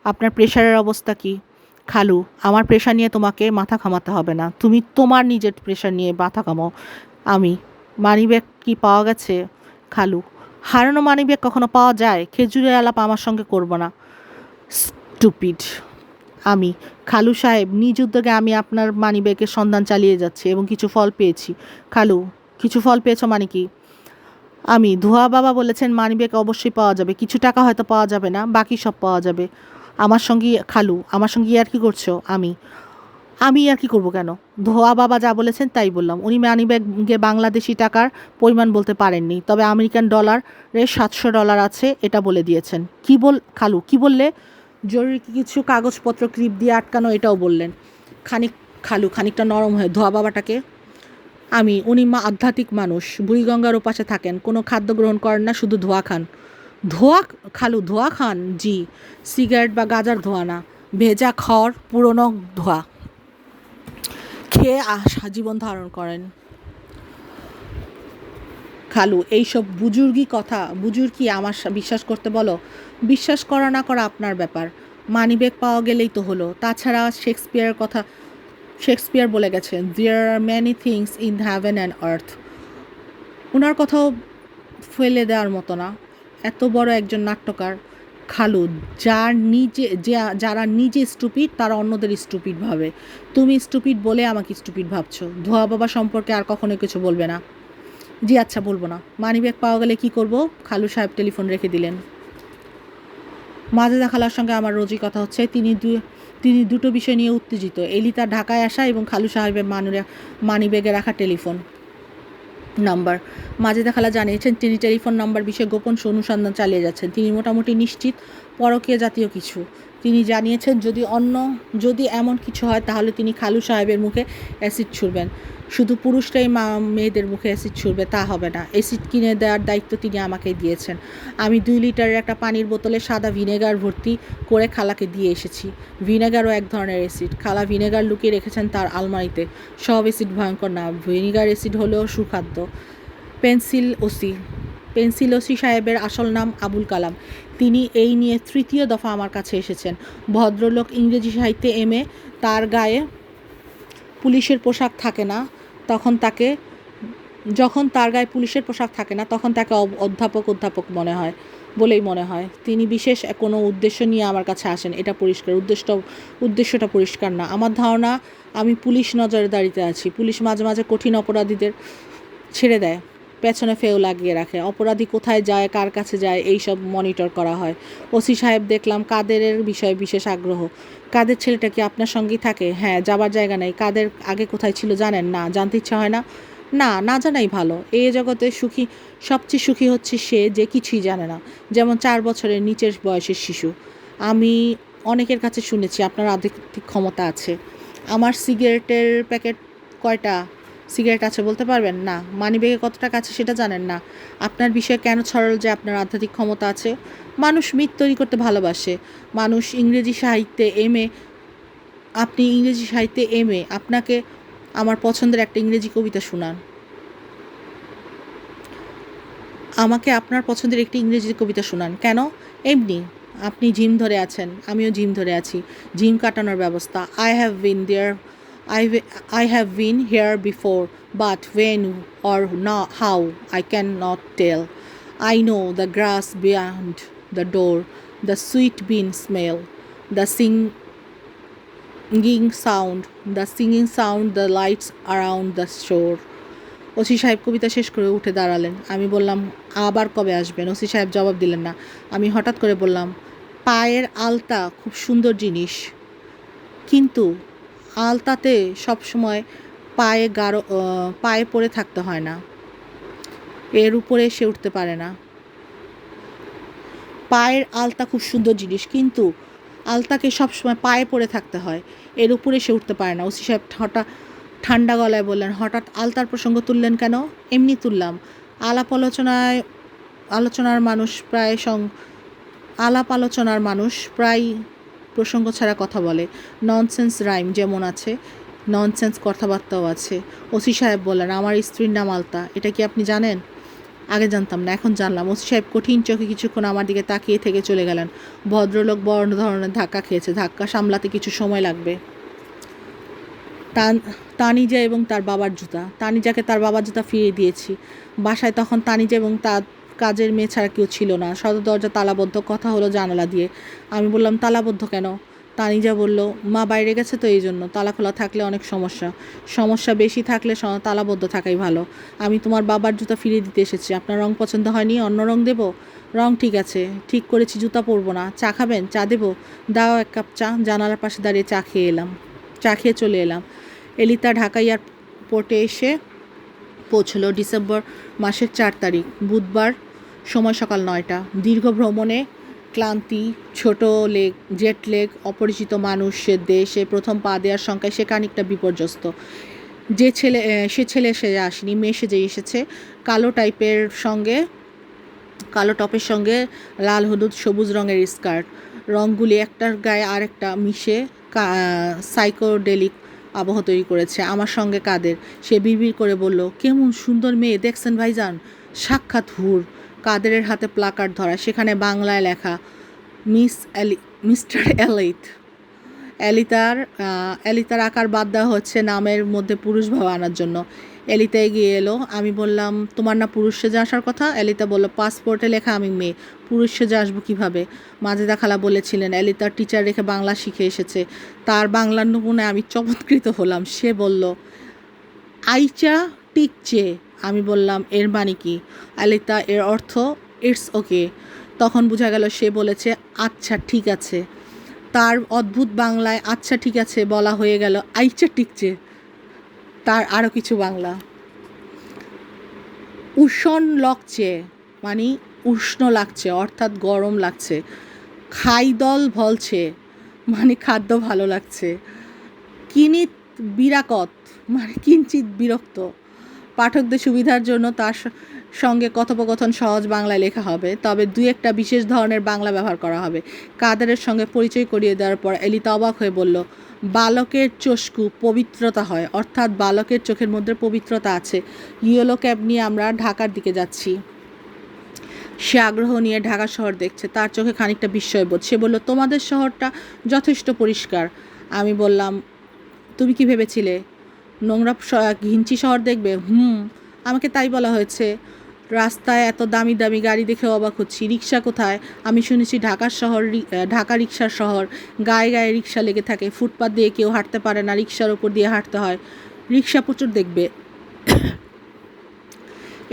আপনার প্রেশারের অবস্থা কি? খালু, আমার প্রেশার নিয়ে তোমাকে মাথা ঘামাতে হবে না, তুমি তোমার নিজের প্রেশার নিয়ে মাথা ঘামাও। আমি, মানিব্যাগ কি পাওয়া গেছে? খালু, হারানো মানিব্যাগ কখনো পাওয়া যায়? খেজুরের আলাপ আমার সঙ্গে করবো না, স্টুপিড। আমি, খালু সাহেব, নিজ উদ্যোগে আমি আপনার মানিব্যাগের সন্ধান চালিয়ে যাচ্ছি এবং কিছু ফল পেয়েছি। খালু, কিছু ফল পেয়েছো মানে কি? আমি, ধোয়া বাবা বলেছেন মানিব্যাগ অবশ্যই পাওয়া যাবে, কিছু টাকা হয়তো পাওয়া যাবে না, বাকি সব পাওয়া যাবে। খালু, আমার সঙ্গে ইয়ার কি করছো? আমি আর কি করবো কেন? ধোয়া বাবা যা বলেছেন তাই বললাম। উনি মানিব্যাগে বাংলাদেশি টাকার পরিমাণ বলতে পারেননি, তবে আমেরিকান ডলারের $700 আছে এটা বলে দিয়েছেন। খালু, কি বললে? জরুরি কিছু কাগজপত্র ক্লিপ দিয়ে আটকানো, এটাও বললেন। খানিকটা নরম হয়ে, ধোয়া বাবাটাকে? উনি আধ্যাত্মিক মানুষ, বুড়িগঙ্গার ওপাশে থাকেন, কোনো খাদ্য গ্রহণ করেন না, শুধু ধোয়া খান। ধোয়া খান? জি, সিগারেট বা গাঁজার ধোয়া না, ভেজা খড়, পুরনো ধোয়া খেয়ে জীবন ধারণ করেন। খালু, এইসব বুজুর্গি আমার বিশ্বাস করতে বলো? বিশ্বাস করা না করা আপনার ব্যাপার। মানিব্যাগ পাওয়া গেলেই তো হলো। তাছাড়া শেক্সপিয়ার বলে গেছেন, there are many things in heaven and earth. ওনার কথাও ফেলে দেওয়ার মতো না, এত বড় একজন নাট্যকার। খালু, যারা নিজে স্টুপিড তারা অন্যদের স্টুপিড ভাবে। তুমি স্টুপিড বলে আমাকে স্টুপিড ভাবছো। ধোয়া বাবা সম্পর্কে আর কখনো কিছু বলবে না? জি আচ্ছা, বলবো না। মানিব্যাগ পাওয়া গেলে কি করব? খালু সাহেব টেলিফোন রেখে দিলেন। মাজেদা খালার সঙ্গে আমার রোজই কথা হচ্ছে। তিনি দুটো বিষয় নিয়ে উত্তেজিত, এলিতার ঢাকায় আসা এবং খালু সাহেবের মানিব্যাগে রাখা টেলিফোন নাম্বার। মাজেদা খালা জানিয়েছেন তিনি টেলিফোন নাম্বার বিষয়ে গোপন অনুসন্ধান চালিয়ে যাচ্ছেন। তিনি মোটামুটি নিশ্চিত পরকীয়া জাতীয় কিছু। তিনি জানিয়েছেন যদি এমন কিছু হয় তাহলে তিনি খালু সাহেবের মুখে অ্যাসিড ছুড়বেন। শুধু পুরুষরাই মেয়েদের মুখে অ্যাসিড ছুড়বে তা হবে না। অ্যাসিড কিনে দেওয়ার দায়িত্ব তিনি আমাকে দিয়েছেন। আমি 2 লিটারের একটা পানির বোতলে সাদা ভিনেগার ভর্তি করে খালাকে দিয়ে এসেছি। ভিনেগারও এক ধরনের অ্যাসিড। খালা ভিনেগার লুকিয়ে রেখেছেন তার আলমারিতে। সব অ্যাসিড ভয়ঙ্কর না, ভিনেগার অ্যাসিড হলেও সুখাদ্য। পেন্সিল ওসি পেন্সিলসি সাহেবের আসল নাম আবুল কালাম। তিনি এই নিয়ে তৃতীয় দফা আমার কাছে এসেছেন। ভদ্রলোক ইংরেজি সাহিত্যে এমএ, তার গায়ে পুলিশের পোশাক থাকে না তখন তাকে যখন তার গায়ে পুলিশের পোশাক থাকে না তখন তাকে অধ্যাপক মনে হয় বলেই মনে হয়। তিনি বিশেষ কোনো উদ্দেশ্য নিয়ে আমার কাছে আসেন, এটা পরিষ্কার। উদ্দেশ্যটা পরিষ্কার না। আমার ধারণা আমি পুলিশ নজরদারিতে আছি। পুলিশ মাঝে মাঝে কঠিন অপরাধীদের ছেড়ে দেয়, পেছনে ফেউ লাগিয়ে রাখে। অপরাধী কোথায় যায়, কার কাছে যায়, এই সব মনিটর করা হয়। ওসি সাহেব দেখলাম কাদেরের বিষয়ে বিশেষ আগ্রহ। কাদের ছেলেটা কি আপনার সঙ্গেই থাকে? হ্যাঁ, যাবার জায়গা নেই। কাদের আগে কোথায় ছিল জানেন? না। জানতে ইচ্ছা হয় না? না জানাই ভালো। এই জগতে সবচেয়ে সুখী হচ্ছে সে যে কিছুই জানে না, যেমন 4 বছরের নিচের বয়সের শিশু। আমি অনেকের কাছে শুনেছি আপনার আর্থিক ক্ষমতা আছে। আমার সিগারেটের প্যাকেট কয়টা সিগারেট আছে বলতে পারবেন? না। মানিব্যাগে কত টাকা আছে সেটা জানেন না। আপনার বিষয়ে কেন ছড়ল যে আপনার আধ্যাত্মিক ক্ষমতা আছে? মানুষ মিথ তৈরি করতে ভালোবাসে। মানুষ ইংরেজি সাহিত্যে এমএ, আপনি ইংরেজি সাহিত্যে এমএ, আপনাকে আমার পছন্দের একটা ইংরেজি কবিতা শোনান। আমাকে আপনার পছন্দের একটি ইংরেজি কবিতা শোনান। কেন? এমনি। আপনি জিম ধরে আছেন, আমিও জিম ধরে আছি। জিম কাটানোর ব্যবস্থা। I have been here before, but when or how I cannot tell. I know the grass beyond the door, the sweet bean smell, the singing sound, the lights around the shore. OC সাহেব কবিতা শেষ করে উঠে দাঁড়ালেন। আমি বললাম, আবার কবে আসবেন? ওসি সাহেব জবাব দিলেন না। আমি হঠাৎ করে বললাম, পায়ের আলতা খুব সুন্দর জিনিস, কিন্তু আলতাতে সবসময় পায়ে পড়ে থাকতে হয় না, এর উপরে সে উঠতে পারে না। পায়ের আলতা খুব সুন্দর জিনিস, কিন্তু আলতাকে সবসময় পায়ে পড়ে থাকতে হয়, এর উপরে সে উঠতে পারে না। ওসি সাহেব হঠাৎ ঠান্ডা গলায় বললেন, হঠাৎ আলতার প্রসঙ্গ তুললেন কেন? এমনি তুললাম। আলোচনার মানুষ প্রায় প্রসঙ্গ ছাড়া কথা বলে। ননসেন্স রাইম যেমন আছে, ননসেন্স কথাবার্তাও আছে। ওসি সাহেব বললেন, আমার স্ত্রীর নাম আলতা। এটা কি আপনি জানেন? আগে জানতাম না, এখন জানলাম। ওসি সাহেব কঠিন চোখে কিছুক্ষণ আমার দিকে তাকিয়ে থেকে চলে গেলেন। ভদ্রলোক বড় ধরনের ধাক্কা খেয়েছে, ধাক্কা সামলাতে কিছু সময় লাগবে। তানিজা এবং তার বাবার জুতা। তানিজাকে তার বাবার জুতা ফিরিয়ে দিয়েছি। বাসায় তখন তানিজা এবং তার কাজের মেয়ে ছাড়া কেউ ছিল না। সদর দরজা তালাবদ্ধ। কথা হলো জানালা দিয়ে। আমি বললাম, তালাবদ্ধ কেন? তানিজা বলল, মা বাইরে গেছে তো এই জন্য। তালা খোলা থাকলে অনেক সমস্যা বেশি থাকলে তালাবদ্ধ থাকাই ভালো। আমি তোমার বাবার জুতা ফিরিয়ে দিতে এসেছি। আপনার রং পছন্দ হয়নি? অন্য রং দেব? রং ঠিক আছে, ঠিক করেছি, জুতা পরবো না। চা খাবেন? চা দেবো? দাও 1 কাপ চা। জানালার পাশে দাঁড়িয়ে চা খেয়ে চলে এলাম। এলিতা ঢাকা এয়ারপোর্টে এসে পৌঁছলো ডিসেম্বর মাসের 4 তারিখ, বুধবার, সময় সকাল 9টা। দীর্ঘ ভ্রমণে ক্লান্তি, জেট লেগ, অপরিচিত মানুষের দেশে প্রথম পা দেওয়ার সংখ্যায় সে খানিকটা বিপর্যস্ত। সে ছেলে সেজে আসেনি, মেয়ে সেজে এসেছে। কালো টপের সঙ্গে লাল হলুদ সবুজ রঙের স্কার্ট। রঙগুলি একটার গায়ে আরেকটা মিশে সাইকোডেলিক আবহ তৈরি করেছে। আমার সঙ্গে কাদের। সে বিড়বিড় করে বলল, কেমন সুন্দর মেয়ে দেখছেন ভাইজান? সাক্ষাৎ হুর। কাদেরের হাতে প্লাকার্ড ধরা, সেখানে বাংলায় লেখা, মিস্টার এলিতার আকার বাদ দেওয়া হচ্ছে নামের মধ্যে পুরুষ ভাব আনার জন্য। এলিতা এগিয়ে এলো। আমি বললাম, তোমার না পুরুষ সেজে আসার কথা? এলিতা বলল, পাসপোর্টে লেখা আমি মেয়ে, পুরুষ সেজে আসবো কীভাবে? মাজেদা খালা বলেছিলেন এলিতার টিচার রেখে বাংলা শিখে এসেছে। তার বাংলার নমুনায় আমি চমৎকৃত হলাম। সে বলল, আইচা টিকচে। আমি বললাম, এর মানে কি? এলিতা, এর অর্থ ইটস ওকে। তখন বোঝা গেল সে বলেছে আচ্ছা ঠিক আছে। তার অদ্ভুত বাংলায় আচ্ছা ঠিক আছে বলা হয়ে গেল আইচা টিকচে। তার আরও কিছু বাংলা, উষণ লাগছে মানে উষ্ণ লাগছে, অর্থাৎ গরম লাগছে। খাইদল ভলছে মানে খাদ্য ভালো লাগছে। কিনিত বিরাকত মানে কিঞ্চিত বিরক্ত। পাঠকদের সুবিধার জন্য তার সঙ্গে কথোপকথন সহজ বাংলায় লেখা হবে, তবে 2-1টা বিশেষ ধরনের বাংলা ব্যবহার করা হবে। কাদেরের সঙ্গে পরিচয় করিয়ে দেওয়ার পর এলিতা অবাক হয়ে বলল, বালকের চক্ষু পবিত্রতা হয়, অর্থাৎ বালকের চোখের মধ্যে পবিত্রতা আছে। ইয়েলো ক্যাব নিয়ে আমরা ঢাকার দিকে যাচ্ছি। সে আগ্রহ নিয়ে ঢাকা শহর দেখছে, তার চোখে খানিকটা বিস্ময়বোধ। সে বলল, তোমাদের শহরটা যথেষ্ট পরিষ্কার। আমি বললাম, তুমি কি ভেবেছিলে নোংরা ঘিঞ্চি শহর দেখবে? আমাকে তাই বলা হয়েছে। রাস্তায় এত দামি দামি গাড়ি দেখে অবাক হচ্ছি। রিক্সা কোথায়? আমি শুনেছি ঢাকা রিক্সার শহর। গায়ে গায়ে রিক্সা লেগে থাকে, ফুটপাত দিয়ে কেউ হাঁটতে পারে না, রিক্সার ওপর দিয়ে হাঁটতে হয়। রিক্সা প্রচুর দেখবে।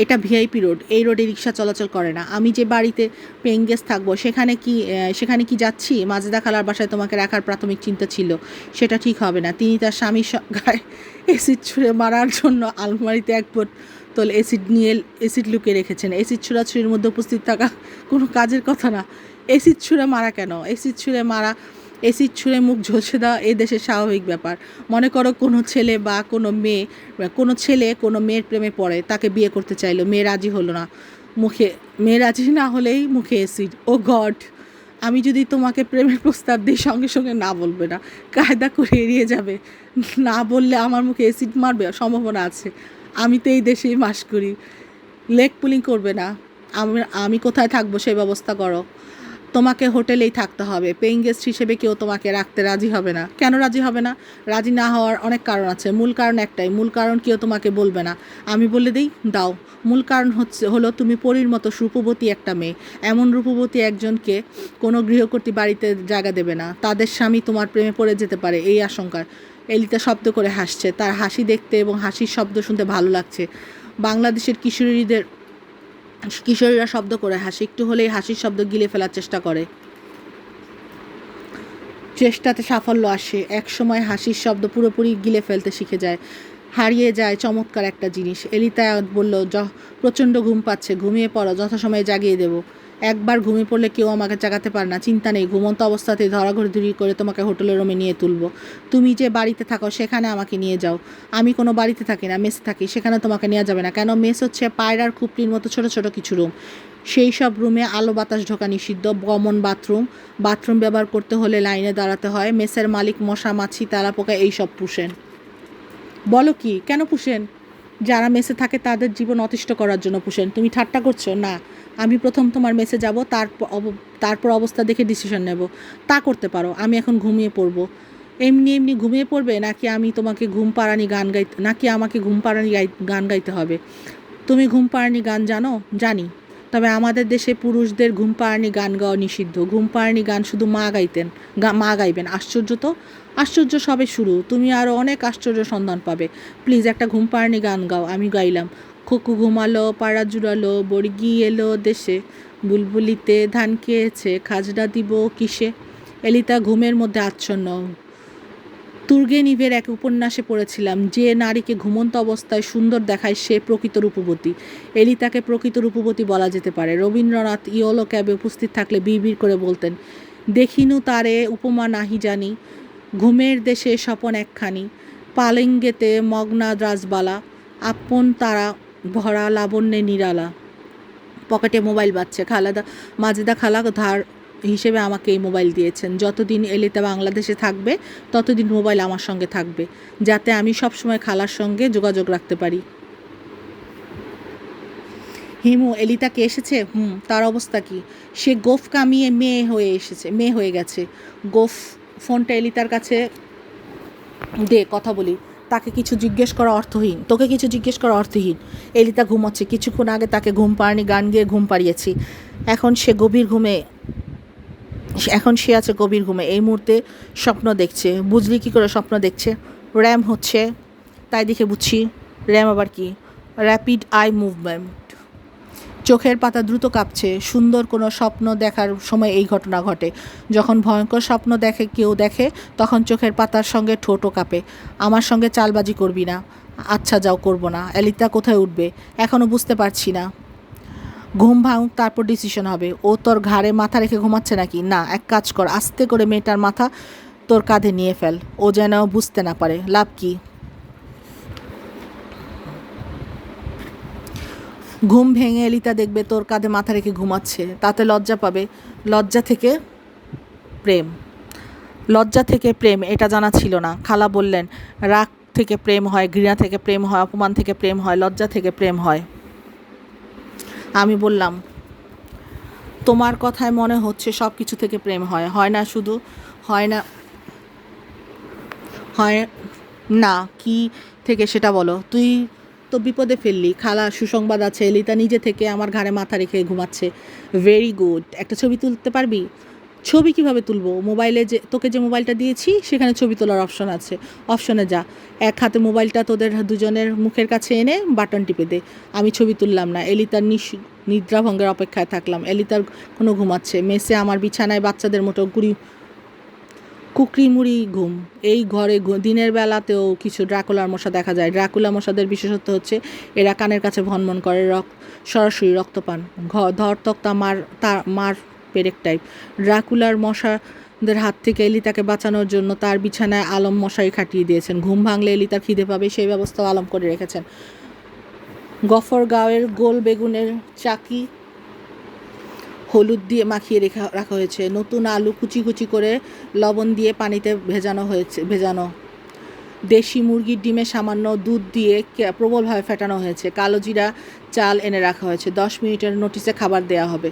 এটা ভিআইপি রোড, এই রোডে রিক্সা চলাচল করে না। আমি যে বাড়িতে পেইং গেস্ট থাকবো সেখানে কি যাচ্ছি? মাজেদা খালার বাসায় তোমাকে রাখার প্রাথমিক চিন্তা ছিল। সেটা ঠিক হবে না। তিনি তার স্বামীর গায়ে অ্যাসিড ছুঁড়ে মারার জন্য আলমারিতে এক বোতল অ্যাসিড লুকিয়ে রেখেছেন। অ্যাসিড ছুড়াছুড়ির মধ্যে উপস্থিত থাকা কোনো কাজের কথা না। অ্যাসিড ছুঁড়ে মারা কেন? অ্যাসিড ছুঁড়ে মুখ ঝলসে দেওয়া এই দেশের স্বাভাবিক ব্যাপার। মনে করো কোনো ছেলে কোনো মেয়ের প্রেমে পড়ে, তাকে বিয়ে করতে চাইলো, মেয়ে রাজি না হলেই মুখে অ্যাসিড। ও গড! আমি যদি তোমাকে প্রেমের প্রস্তাব দিই, সঙ্গে সঙ্গে না বলবে না, কায়দা করে এড়িয়ে যাবে। না বললে আমার মুখে অ্যাসিড মারবে, সম্ভাবনা আছে। আমি তো এই দেশেই বাস করি। লেগ পুলিং করবে না। আমি কোথায় থাকবো সেই ব্যবস্থা করো। তোমাকে হোটেলেই থাকতে হবে। পেইং গেস্ট হিসেবে কেউ তোমাকে রাখতে রাজি হবে না। কেন রাজি হবে না? রাজি না হওয়ার অনেক কারণ আছে। মূল কারণ একটাই, মূল কারণ কেউ তোমাকে বলবে না। আমি বলে দিই, দাও। মূল কারণ হলো তুমি পরীর মতো রূপবতী একটা মেয়ে। এমন রূপবতী একজনকে কোনো গৃহকর্ত্রী বাড়িতে জায়গা দেবে না। তাদের স্বামী তোমার প্রেমে পড়ে যেতে পারে, এই আশঙ্কা। এলিতা শব্দ করে হাসছে। তার হাসি দেখতে এবং হাসির শব্দ শুনতে ভালো লাগছে। বাংলাদেশের কিশোরীরা শব্দ করে হাসে, একটু হলেই হাসির শব্দ গিলে ফেলার চেষ্টা করে। চেষ্টাতে সাফল্য আসে। এক সময় হাসির শব্দ পুরোপুরি গিলে ফেলতে শিখে যায়, হারিয়ে যায়। চমৎকার একটা জিনিস। এলিতা বলল, প্রচণ্ড ঘুম পাচ্ছে, ঘুমিয়ে পড়ো, যথাসময়ে জাগিয়ে দেবো। একবার ঘুমিয়ে পড়লে কেউ আমাকে জাগাতে পারে না। চিন্তা নেই, ঘুমন্ত অবস্থাতেই ধরাঘড়ি করে তোমাকে হোটেলের রুমে নিয়ে তুলব। তুমি যে বাড়িতে থাকো সেখানে আমাকে নিয়ে যাও। আমি কোনো বাড়িতে থাকি না, মেসে থাকি। সেখানে তোমাকে নেওয়া যাবে না। কেন? মেস হচ্ছে পায়রার খুপড়ির মতো ছোট ছোট কিছু রুম। সেই সব রুমে আলো বাতাস ঢোকা নিষিদ্ধ। কমন বাথরুম ব্যবহার করতে হলে লাইনে দাঁড়াতে হয়। মেসের মালিক মশা মাছি তেলাপোকা এইসব পুষেন। বলো কি? কেন পুষেন? যারা মেসে থাকে তাদের জীবন অতিষ্ঠ করার জন্য পুষেন। তুমি ঠাট্টা করছো? না, আমি প্রথম তোমার মেসে যাব, তারপর অবস্থা দেখে ডিসিশন নেব। তা করতে পারো। আমি এখন ঘুমিয়ে পড়বো। এমনি ঘুমিয়ে পড়বে, নাকি আমাকে ঘুম পাড়ানি গান গাইতে হবে? তুমি ঘুম পাড়ানি গান জানো? জানি। তবে আমাদের দেশে পুরুষদের ঘুম পাড়ানি গান গাওয়া নিষিদ্ধ। ঘুম পাড়ানি গান শুধু মা গাইবেন। আশ্চর্য তো! আশ্চর্য সবে শুরু। তুমি আরও অনেক আশ্চর্য সন্ধান পাবে। প্লিজ একটা ঘুম পাড়ানি গান গাও। আমি গাইলাম, খোকু ঘুমালো, পাড়া জুড়ালো, বর্গি এলো দেশে, বুলবুলিতে ধান খেয়েছে, খাজনা দিব কিসে। এলিতা ঘুমের মধ্যে আচ্ছন্ন। তুর্গেনিভের এক উপন্যাসে পড়েছিলাম, যে নারীকে ঘুমন্ত অবস্থায় সুন্দর দেখায় সে প্রকৃত রূপবতী। এলিতাকে প্রকৃত রূপবতী বলা যেতে পারে। রবীন্দ্রনাথ ইয়েলো ক্যাবে উপস্থিত থাকলে বিড়বিড় করে বলতেন, দেখিনু তারে উপমা নাহি জানি, ঘুমের দেশে স্বপন একখানি, পালেঙ্গেতে মগ্না রাজবালা, আপন তারা ভরা লাবণ্যে নিরালা। পকেটে মোবাইল বাজছে। মাজেদা খালা ধার হিসেবে আমাকে এই মোবাইল দিয়েছেন। যতদিন এলিতা বাংলাদেশে থাকবে ততদিন মোবাইল আমার সঙ্গে থাকবে, যাতে আমি সবসময় খালার সঙ্গে যোগাযোগ রাখতে পারি। হিমু, এলিতাকে এসেছে? তার অবস্থা কি? সে গোফ কামিয়ে মেয়ে হয়ে গেছে। গোফ ফোনটা এলিতার কাছে দে, কথা বলি। তোকে কিছু জিজ্ঞেস করা অর্থহীন। এলিতা ঘুমাচ্ছে। কিছুক্ষণ আগে তাকে ঘুম পাড়ানি গান গিয়ে ঘুম পাড়িয়েছি। এখন সে আছে গভীর ঘুমে। এই মুহূর্তে স্বপ্ন দেখছে। বুঝলি কী করে স্বপ্ন দেখছে? র্যাম হচ্ছে, তাই দেখে বুঝছি। র্যাম আবার কি? Rapid eye movement. চোখের পাতা দ্রুত কাঁপছে। সুন্দর কোনো স্বপ্ন দেখার সময় এই ঘটনা ঘটে। যখন ভয়ঙ্কর স্বপ্ন কেউ দেখে, তখন চোখের পাতার সঙ্গে ঠোঁটও কাঁপে। আমার সঙ্গে চালবাজি করবি না। আচ্ছা যাও, করবো না। এলিতা কোথায় উঠবে এখনও বুঝতে পারছি না। ঘুম ভাঙুক, তারপর ডিসিশন হবে। ও তোর ঘাড়ে মাথা রেখে ঘুমাচ্ছে নাকি? না, এক কাজ কর, আস্তে করে মেয়েটার মাথা তোর কাঁধে নিয়ে ফেল, ও যেন বুঝতে না পারে। লাভ কি? ঘুম ভেঙে এলিতা দেখবে তোর কাঁধে মাথা রেখে ঘুমাচ্ছে, তাতে লজ্জা পাবে। লজ্জা থেকে প্রেম, এটা জানা ছিল না। খালা বললেন, রাগ থেকে প্রেম হয়, ঘৃণা থেকে প্রেম হয়, অপমান থেকে প্রেম হয়, লজ্জা থেকে প্রেম হয়। আমি বললাম, তোমার কথায় মনে হচ্ছে সব কিছু থেকে প্রেম হয়, হয় না শুধু, হয় না, হয় না কি থেকে সেটা বলো। তুই তো বিপদে ফেললি, খালা সুসংবাদ আছে, এলিতা নিজে থেকে আমার ঘাড়ে মাথা রেখে ঘুমাচ্ছে। ভেরি গুড, একটা ছবি তুলতে পারবি? ছবি কিভাবে তুলবো? মোবাইলে যে তোকে যে মোবাইলটা দিয়েছি সেখানে ছবি তোলার অপশন আছে, অপশনে যা, এক হাতে মোবাইলটা তোদের দুজনের মুখের কাছে এনে বাটন টিপে দে। আমি ছবি তুললাম না, এলিতার নিদ্রাভঙ্গের অপেক্ষায় থাকলাম। এলিতার কোনো ঘুমাচ্ছে, মেসে আমার বিছানায় বাচ্চাদের মতো কুকড়িমুড়ি ঘুম। এই ঘরে দিনের বেলাতেও কিছু ড্রাকুলার মশা দেখা যায়। ড্রাকুলা মশাদের বিশেষত্ব হচ্ছে এরা কানের কাছে ভনমন করে, সরাসরি রক্তপান, ধরতক্তা মার পেরেক টাইপ। ড্রাকুলার মশাদের হাত থেকে এলিতাকে বাঁচানোর জন্য তার বিছানায় আলম মশারি খাটিয়ে দিয়েছেন। ঘুম ভাঙলে এলিতার খিদে পাবে সেই ব্যবস্থাও আলম করে রেখেছেন। গফরগাঁওয়ের গোল বেগুনের চাকি হলুদ দিয়ে মাখিয়ে রাখা হয়েছে। নতুন আলু কুচি কুচি করে লবণ দিয়ে পানিতে ভেজানো। দেশি মুরগির ডিমে সামান্য দুধ দিয়ে প্রবলভাবে ফেটানো হয়েছে। কালো জিরা চাল এনে রাখা হয়েছে। 10 মিনিটের নোটিসে খাবার দেয়া হবে।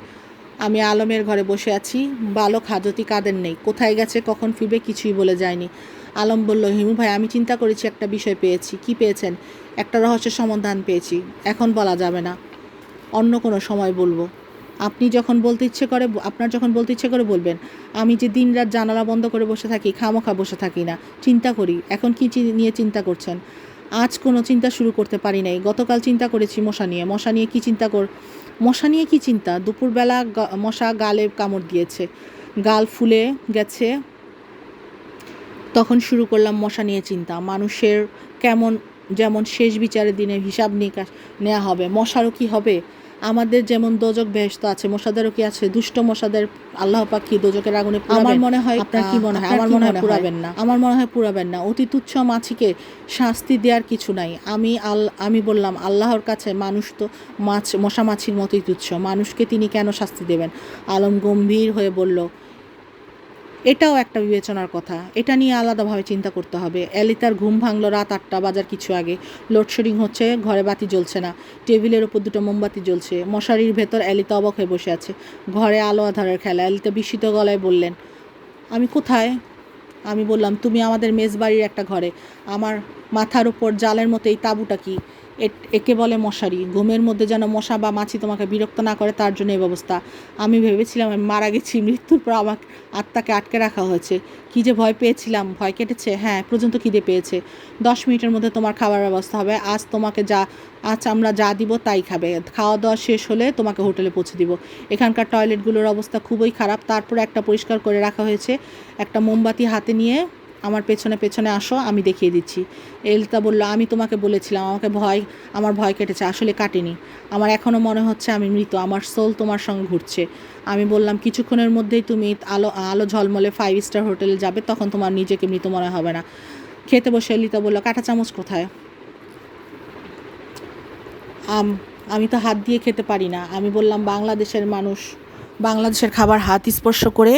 আমি আলমের ঘরে বসে আছি। বালক হাজতি কাদের নেই, কোথায় গেছে, কখন ফিরবে কিছুই বলে যায়নি। আলম বলল, হিমু ভাই, আমি চিন্তা করেছি, একটা বিষয় পেয়েছি। কি পেয়েছেন? একটা রহস্যের সমাধান পেয়েছি। এখন বলা যাবে না, অন্য কোনো সময় বলবো। আপনার যখন বলতে ইচ্ছে করে বলবেন। আমি যে দিনরাত জানালা বন্ধ করে বসে থাকি, খামোখা বসে থাকি না, চিন্তা করি। এখন কি নিয়ে চিন্তা করছেন? আজ কোনো চিন্তা শুরু করতে পারি নাই। গতকাল চিন্তা করেছি মশা নিয়ে। মশা নিয়ে কি চিন্তা? দুপুরবেলা মশা গালে কামড় দিয়েছে, গাল ফুলে গেছে, তখন শুরু করলাম মশা নিয়ে চিন্তা। মানুষের যেমন শেষ বিচারের দিনে হিসাব নিকাশ নেওয়া হবে, মশারও কি হবে? আমাদের যেমন দোজক বেহেশত আছে, মশাদেরও কি আছে? দুষ্ট মশাদের আল্লাহ পাক কি দোজকের আগুনে পুরাবেন? আমার মনে হয়, আপনার কি মনে হয়? আমার মনে হয় পুরাবেন না। অতি তুচ্ছ মাছিকে শাস্তি দেওয়ার কিছু নাই। আমি বললাম, আল্লাহর কাছে মানুষ তো মশা মাছির মতোই তুচ্ছ, মানুষকে তিনি কেন শাস্তি দেবেন? আলম গম্ভীর হয়ে বলল, এটাও একটা বিবেচনার কথা, এটা নিয়ে আলাদাভাবে চিন্তা করতে হবে। এলিতার ঘুম ভাঙল রাত 8টা বাজার কিছু আগে। লোডশেডিং হচ্ছে, ঘরে বাতি জ্বলছে না, টেবিলের ওপর 2টো মোমবাতি জ্বলছে। মশারির ভেতর এলিতা অবাক হয়ে বসে আছে। ঘরে আলো আঁধারের খেলা। এলিতা বিস্মিত গলায় বললেন, আমি কোথায়? আমি বললাম, তুমি আমাদের মেজবাড়ির একটা ঘরে। আমার মাথার উপর জালের মতো এই তাঁবুটা কি? একে বলে মশারি। ঘুমের মধ্যে যেন মশা বা মাছি তোমাকে বিরক্ত না করে, তার জন্য এই ব্যবস্থা। আমি ভেবেছিলাম আমি মারা গেছি, মৃত্যুর পর আমার আত্মাকে আটকে রাখা হয়েছে। কী যে ভয় পেয়েছিলাম। ভয় কেটেছে? হ্যাঁ, পর্যন্ত খিদে পেয়েছে। 10 মিনিটের মধ্যে তোমার খাবার ব্যবস্থা হবে। আজ আমরা যা দিব তাই খাবে। খাওয়া দাওয়া শেষ হলে তোমাকে হোটেলে পৌঁছে দিব। এখানকার টয়লেটগুলোর অবস্থা খুবই খারাপ, তারপরে একটা পরিষ্কার করে রাখা হয়েছে। একটা মোমবাতি হাতে নিয়ে আমার পেছনে আসো, আমি দেখিয়ে দিচ্ছি। এলিতা বলল, আমি তোমাকে বলেছিলাম আমার ভয় কেটেছে। আসলে কাটেনি। আমার এখনও মনে হচ্ছে আমি মৃত, আমার সোল তোমার সঙ্গে ঘুরছে। আমি বললাম, কিছুক্ষণের মধ্যেই তুমি আলো ঝলমলে 5 স্টার হোটেলে যাবে, তখন তোমার নিজেকে মৃত মনে হবে না। খেতে বসে এলিতা বলল, কাঁটা চামচ কোথায়? আমি তো হাত দিয়ে খেতে পারি না। আমি বললাম, বাংলাদেশের খাবার হাত স্পর্শ করে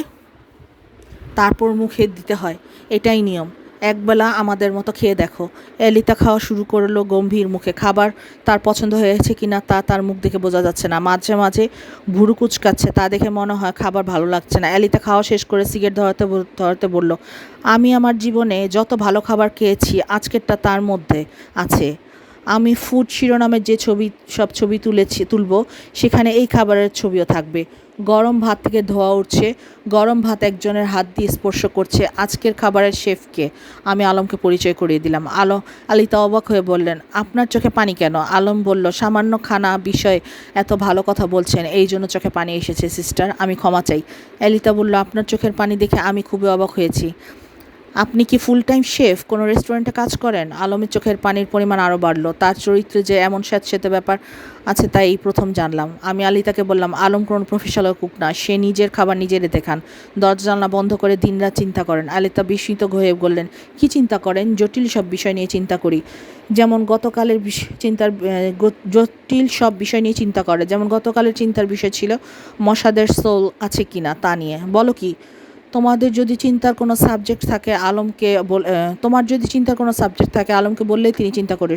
তারপর মুখে দিতে হয়, এটাই নিয়ম। একবেলা আমাদের মতো খেয়ে দেখো। এলিতা খাওয়া শুরু করলো গম্ভীর মুখে। খাবার তার পছন্দ হয়েছে কিনা তা তার মুখ দেখে বোঝা যাচ্ছে না। মাঝে মাঝে ভুরু কুচকাচ্ছে, তা দেখে মনে হয় খাবার ভালো লাগছে না। এলিতা খাওয়া শেষ করে সিগারেট ধরাতে বলল, আমি আমার জীবনে যত ভালো খাবার খেয়েছি আজকেরটা তার মধ্যে আছে। আমি ফুড শিরোনামে যে সব ছবি তুলব সেখানে এই খাবারের ছবিও থাকবে। গরম ভাত থেকে ধোঁয়া উঠছে, গরম ভাত একজনের হাত দিয়ে স্পর্শ করছে। আজকের খাবারের শেফকে আমি আলমকে পরিচয় করিয়ে দিলাম। আলিতা অবাক হয়ে বললেন, আপনার চোখে পানি কেন? আলম বলল, সামান্য খানা বিষয়ে এত ভালো কথা বলছেন, এই জন্য চোখে পানি এসেছে সিস্টার, আমি ক্ষমা চাই। আলিতা বলল, আপনার চোখের পানি দেখে আমি খুবই অবাক হয়েছি। আপনি কি ফুল টাইম শেফ? কোনো রেস্টুরেন্টে কাজ করেন? আলমের চোখের পানির পরিমাণ আরও বাড়ল। তার চরিত্রে যে এমন স্যাঁতসেঁতে ব্যাপার আছে তাই এই প্রথম জানলাম। আমি আলিতাকে বললাম, আলম কোনো প্রফেশনাল কুক না, সে নিজের খাবার নিজে রেঁধে খান, দরজা জানলা বন্ধ করে দিনরাত চিন্তা করেন। আলিতা বিস্মিত হয়ে বললেন, কী চিন্তা করেন? জটিল সব বিষয় নিয়ে চিন্তা করি। যেমন গতকালের চিন্তার বিষয় ছিল মশাদের সোল আছে কি না তা নিয়ে। বলো কি? তোমার যদি চিন্তার কোনো সাবজেক্ট থাকে আলমকে বললেই তিনি চিন্তা করে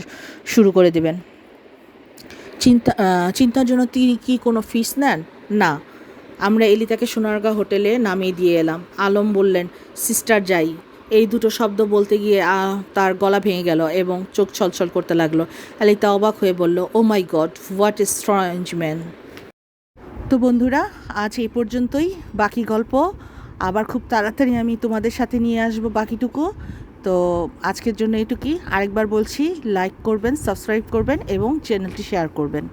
শুরু করে দেবেন। চিন্তার জন্য তিনি কি কোনো ফিস নেন? না। আমরা এলিতাকে সোনারগাঁ হোটেলে নামিয়ে দিয়ে এলাম। আলম বললেন, সিস্টার যাই। এই দুটো শব্দ বলতে গিয়ে তার গলা ভেঙে গেল এবং চোখ ছলছল করতে লাগলো। এলিতা অবাক হয়ে বলল, oh my god, what a strange man. তো বন্ধুরা, আজ এই পর্যন্তই। বাকি গল্প আবার খুব তাড়াতাড়ি আমি তোমাদের সাথে নিয়ে আসবো বাকিটুকু। তো আজকের জন্য এটুকুই। আরেকবার বলছি, লাইক করবেন, সাবস্ক্রাইব করবেন এবং চ্যানেলটি শেয়ার করবেন।